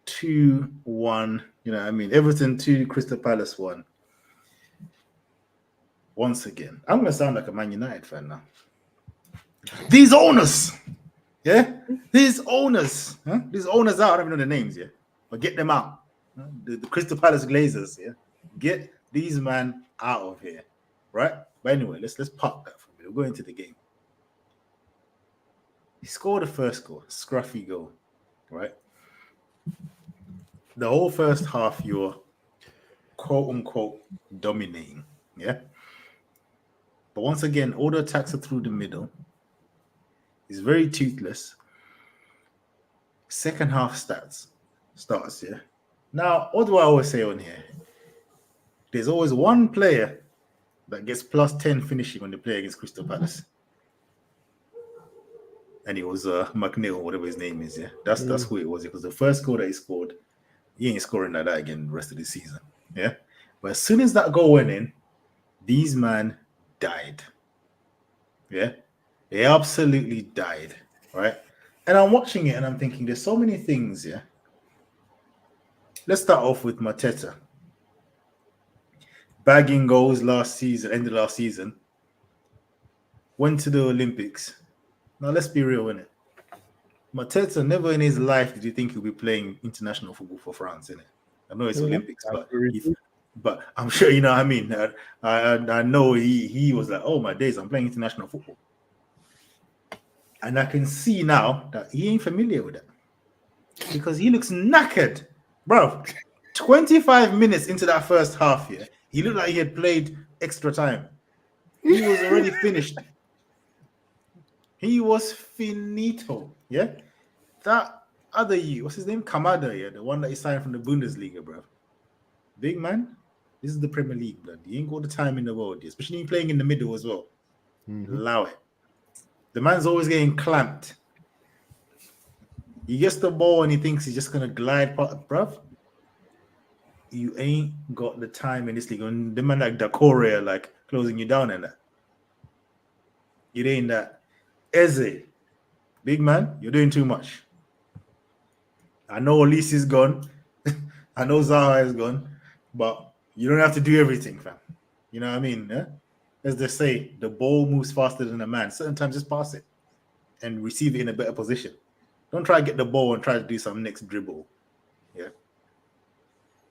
2-1, you know what I mean? Everton 2, Crystal Palace 1. Once again, I'm going to sound like a Man United fan now. These owners, yeah? These owners out, I don't even know the names, yeah? But get them out. The Crystal Palace Glazers, yeah? Get these men out of here, right? But anyway, let's park that for a minute. We'll go into the game. He scored the first goal, scruffy goal, right? The whole first half, you're quote unquote dominating, yeah? But once again, all the attacks are through the middle. He's very toothless. Second half starts, yeah? Now, what do I always say on here? There's always one player that gets +10 finishing when they play against Crystal Palace. And it was McNeil, whatever his name is, yeah? That's who it was. Because the first goal that he scored, he ain't scoring like that again the rest of the season, yeah? But as soon as that goal went in, these men died, yeah? They absolutely died, right? And I'm watching it and I'm thinking there's so many things, yeah? Let's start off with Mateta. Bagging goals end of last season. Went to the Olympics. Now let's be real, innit? Mateta, never in his life did he think he'll be playing international football for France, innit? I know it's Olympics, but I'm sure, you know what I mean? I know he was like, oh my days, I'm playing international football. And I can see now that he ain't familiar with that. Because he looks knackered. Bro, 25 minutes into that first half here, he looked like he had played extra time. He was already finished. He was finito. Yeah? That other what's his name? Kamada, yeah? The one that he signed from the Bundesliga, bro. Big man, this is the Premier League, blood. You ain't got the time in the world, especially you playing in the middle as well. Allow it. The man's always getting clamped. He gets the ball and he thinks he's just gonna glide, bruv. You ain't got the time in this league. And the man like Dakorea, like closing you down and that. It ain't that. Eze, big man, you're doing too much. I know Elise is gone. I know Zaha is gone, but you don't have to do everything, fam. You know what I mean? Yeah? As they say, the ball moves faster than a man. Certain times, just pass it and receive it in a better position. Don't try to get the ball and try to do some next dribble. Yeah.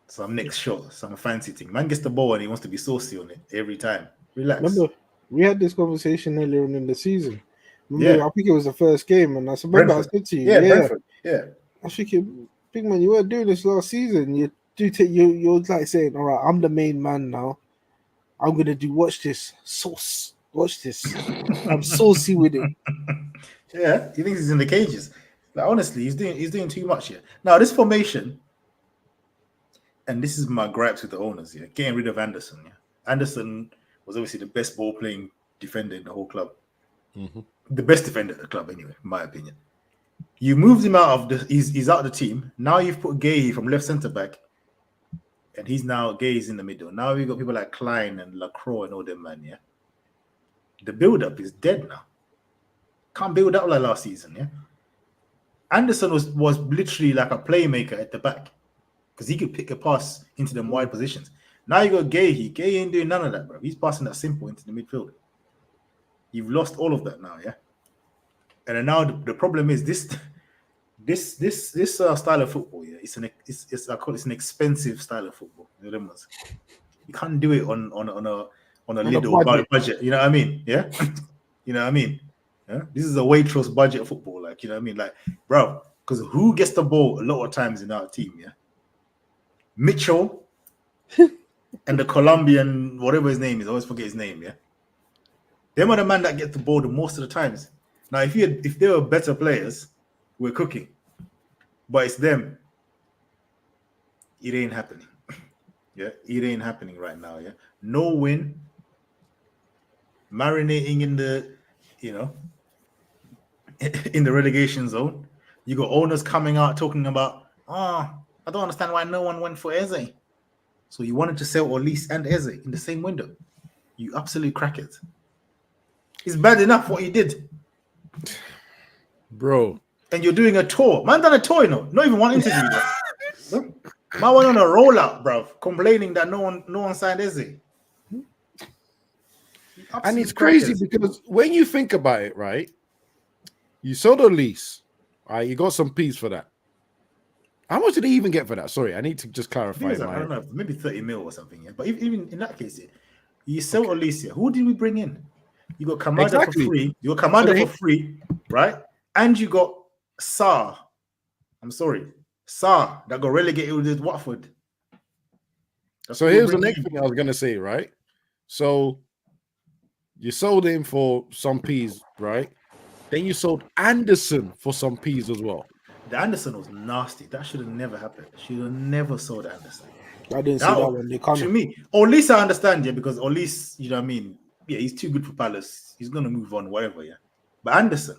Some next shot, some fancy thing. Man gets the ball and he wants to be saucy on it every time. Relax. Remember, we had this conversation earlier on in the season. Remember, Yeah. I think it was the first game, and I said, remember, I said to you, Brentford. Yeah. I was thinking, big man, you weren't doing this last season. You're like saying, all right, I'm the main man now. I'm gonna do. Watch this sauce. Watch this. I'm saucy with it. Yeah, he thinks he's in the cages. Like honestly, he's doing too much here. Now this formation, and this is my gripes with the owners here, getting rid of Anderson. Yeah, Anderson was obviously the best ball playing defender in the whole club. Mm-hmm. The best defender at the club, anyway, in my opinion. You moved him out of the. He's out of the team. Now you've put Gay from left centre back, and he's now Gay's in the middle. Now we've got people like Klein and Lacroix and all them, man. Yeah, the build-up is dead now. Can't build up like last season. Yeah, Anderson was literally like a playmaker at the back because he could pick a pass into them wide positions. Now you got Gay. Gay ain't doing none of that, bro. He's passing that simple into the midfield. You've lost all of that now, yeah. And then now the problem is this style of football. Yeah, I call it an expensive style of football. You know, you can't do it on a little budget. You know what I mean? Yeah, you know what I mean. Yeah? This is a Waitrose budget football, like you know what I mean, like bro. Because who gets the ball a lot of times in our team? Yeah, Mitchell and the Colombian, whatever his name is, I always forget his name. Yeah, them are the man that get the ball the most of the times. Now, if they were better players, we're cooking. But it's them. It ain't happening. Yeah, it ain't happening right now. Yeah, no win. Marinating in the, in the relegation zone. You got owners coming out talking about, I don't understand why no one went for Eze. So you wanted to sell Olise and Eze in the same window. You absolute crackers. It's bad enough what he did. Bro. And you're doing a tour. Man done a tour, not even one interview. Man went on a rollout, bro, complaining that no one signed Eze. And it's crazy because when you think about it, right? You sold Olise, right? You got some peas for that. How much did he even get for that? Sorry, I need to just clarify. I don't know, maybe 30 mil or something. Yeah, but even in that case, you sell Olise. Who did we bring in? You got Kamada for free. You got Kamada for free, right? And you got Sarr. I'm sorry, Sarr that got relegated with Watford. So here's the next thing I was gonna say, right? So you sold him for some peas, right? Then you sold Anderson for some peas as well. The Anderson was nasty. That should have never happened. Should have never sold Anderson. I didn't see that one. They to me, Olise I understand, yeah, because Olise, you know what I mean? Yeah, he's too good for Palace. He's gonna move on, whatever, yeah. But Anderson,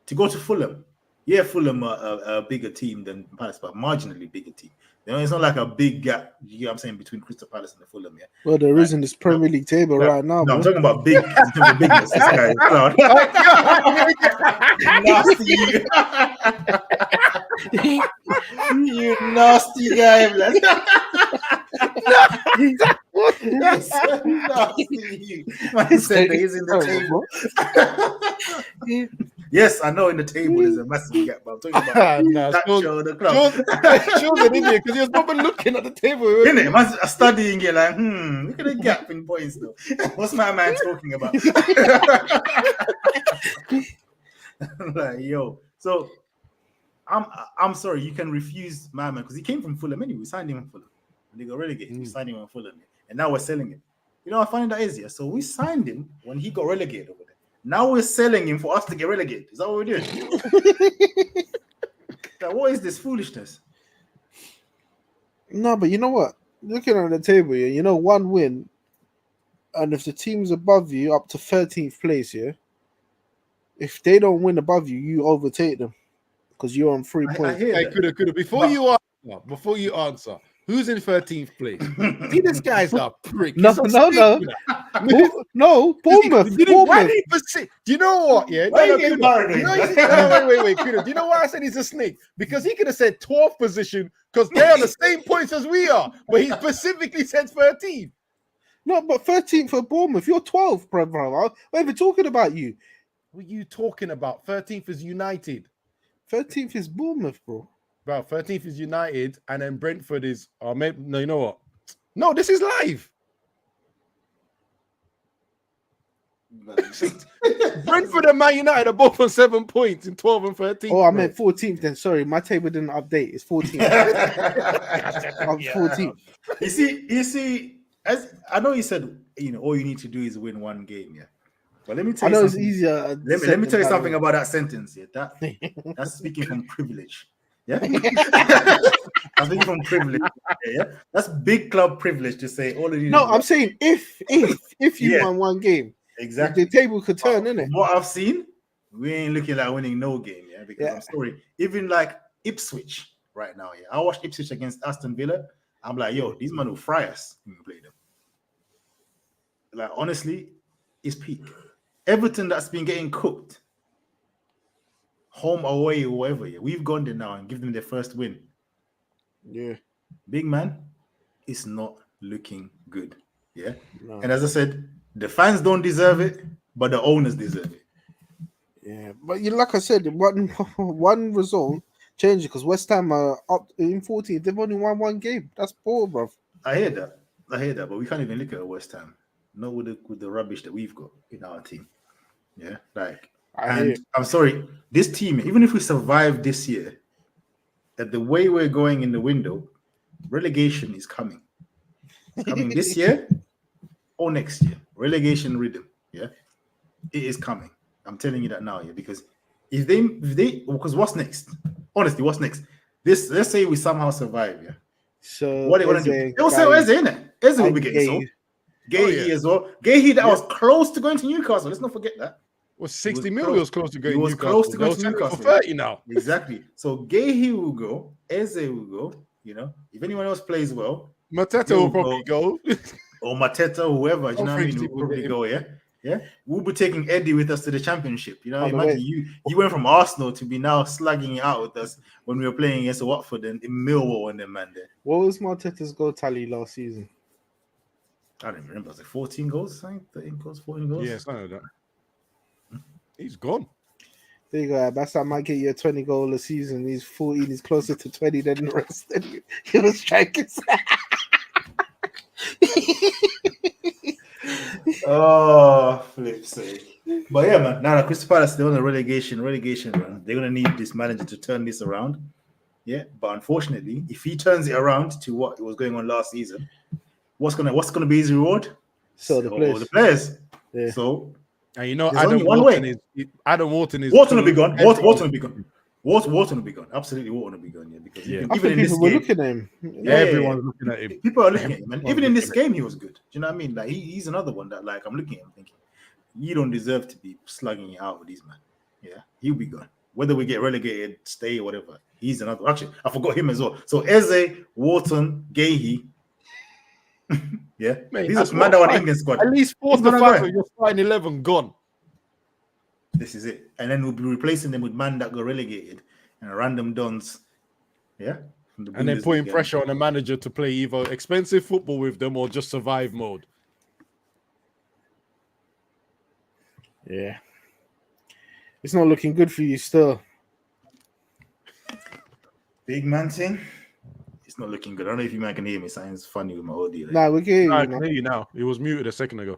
to go to Fulham, yeah, Fulham are a bigger team than Palace, but marginally bigger team. It's not like a big gap, you know what I'm saying, between Crystal Palace and the Fulham, yeah. Well, there is in this Premier League table right now. No, I'm talking about big in terms of bigness. This guy is proud. Nasty. You nasty guy, man. That's so nasty. Man said that he's in the table. Yes, I know in the table there's a massive gap, but I'm talking about that show, the club. Sure, because he was probably looking at the table. Isn't it? Man's studying it like, look at the gap in points though. What's my man talking about? Like, yo. So I'm sorry, you can refuse my man because he came from Fulham anyway. We signed him from Fulham. When they got relegated, we signed him from Fulham. And now we're selling him. You know, I find that easier. So we signed him when he got relegated over there. Now we're selling him for us to get relegated. Is that what we're doing? Like, what is this foolishness? No, but you know what? Looking at the table, yeah, one win, and if the team's above you up to 13th place, yeah, If they don't win above you, you overtake them because you're on 3 I points. hear Hey, that. coulda. Before you answer, who's in 13th place? See, this guy's a prick. No, He's a no, snake, no. you know. No, Bournemouth. Why Bournemouth. did he persist? Do you know what? Yeah, Why no, you getting Kudo. paranoid? You know, wait, Kudo. Do you know why I said he's a snake? Because he could have said 12th position because they're on the same points as we are, but he specifically said 13th. No, but 13th for Bournemouth. You're 12th, brother. We're even talking about you. What are you talking about? 13th is United. 13th is Bournemouth, bro. Bro, 13th is United, and then Brentford is. Oh, maybe, no, you know what? No, this is live. Brentford and Man United are both on 7 points in 12 and 13. Oh, I meant 14th then. Sorry, my table didn't update. It's 14th. I'm 14th. You see, as I know you said, all you need to do is win one game, yeah. But let me tell I you know it's something. easier. Let me tell you something about that sentence, yeah. That's speaking from privilege. Yeah. I'm speaking from privilege. Yeah. That's big club privilege to say all of these. No, I'm saying if you Yeah. won one game, Exactly. the table could turn, innit? From what I've seen, we ain't looking like winning no game, yeah. Because I'm sorry, even like Ipswich right now, yeah. I watched Ipswich against Aston Villa. I'm like, yo, these men will fry us when we play them. Like, honestly, it's peak. Everton that's been getting cooked, home, away, or whatever, yeah, we've gone there now and give them their first win. Yeah. Big man, it's not looking good. Yeah. No. And as I said, the fans don't deserve it, but the owners deserve it. Yeah, but like I said, one result changed because West Ham are up in 14th. They've only won one game. That's poor, bro. I hear that, but we can't even look at West Ham. Not with the rubbish that we've got in our team. Yeah, like, and I'm sorry, this team, even if we survive this year, at the way we're going in the window, relegation is coming. It's coming this year or next year. Relegation rhythm. Yeah, it is coming. I'm telling you that now. Yeah, because if they because what's next? Honestly, what's next? Let's say we somehow survive. Yeah. So what they want to do? They will sell Eze, innit? Eze will be getting sold. Gahey as well. Gahey that was close to going to Newcastle. Let's not forget that. Was 60 million was close to going to Newcastle. He was close to going to Newcastle. For 30 now. Exactly. So Gahey will go. Eze will go. If anyone else plays well, Mateta will probably go. Or Mateta, whoever, you know what I mean? Will probably go, yeah? Yeah. We'll be taking Eddie with us to the championship. Imagine you went from Arsenal to be now slugging it out with us when we were playing against Watford and in Millwall and them, man. There. What was Mateta's goal tally last season? I don't remember. Was it 14 goals? 13 goals, 14 goals? Yeah, something like that. He's gone. There you go. Basta might get you a 20 goal a season. He's 14. He's closer to 20 than the rest. He was striking. Oh, flip sake. But yeah, man. Now Crystal Palace, they're on a relegation run. They're gonna need this manager to turn this around. Yeah, but unfortunately, if he turns it around to what was going on last season, what's gonna be his reward? So the players. Yeah. So, and you know, Adam Wharton is Wharton will be gone. Wharton will be gone. Wharton will be gone. Absolutely, Wharton will be gone. Yeah, because even in this game, looking at him. Everyone's looking at him. People are looking at him, man. Even in this game, he was good. Do you know what I mean? Like he's another one that, like, I'm looking at him thinking, you don't deserve to be slugging it out with these men. Yeah, he'll be gone. Whether we get relegated, stay, or whatever, he's another. Actually, I forgot him as well. So Eze, Wharton, Gahey. Yeah, mate, these are man on England squad. At least 4 to 5 of your starting 11 gone. This is it, and then we'll be replacing them with man that got relegated and random dons. Yeah, and then putting pressure on the manager to play either expensive football with them or just survive mode. Yeah, it's not looking good for you still. Big man thing. It's not looking good. I don't know if you man can hear me. Sounds funny with my audio. Nah, we can hear you. I can hear you now. It was muted a second ago.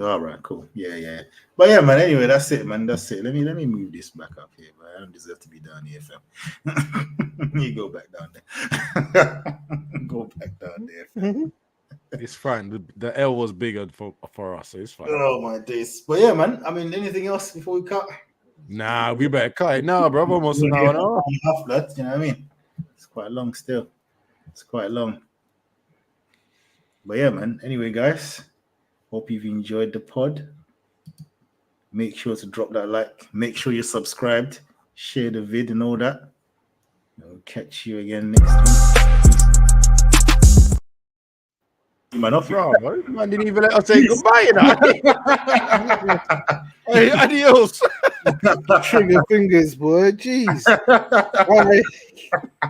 All right, cool. Yeah. But yeah, man. Anyway, that's it, man. That's it. Let me move this back up here, but I don't deserve to be down here, fam. You go back down there. Go back down there, fam. It's fine. The L was bigger for us, so it's fine. Oh my days. But yeah, man. I mean, anything else before we cut? Nah, we better cut it now, bro. Almost an hour and a half. Half that, you know what I mean? It's quite long still. It's quite long. But yeah, man. Anyway, guys, hope you've enjoyed the pod. Make sure to drop that like. Make sure you're subscribed. Share the vid and all that. I'll catch you again next week. Man, off Bro, man didn't even let us say goodbye, you know. Hey, adios. Trigger fingers, boy. Jeez. Bye.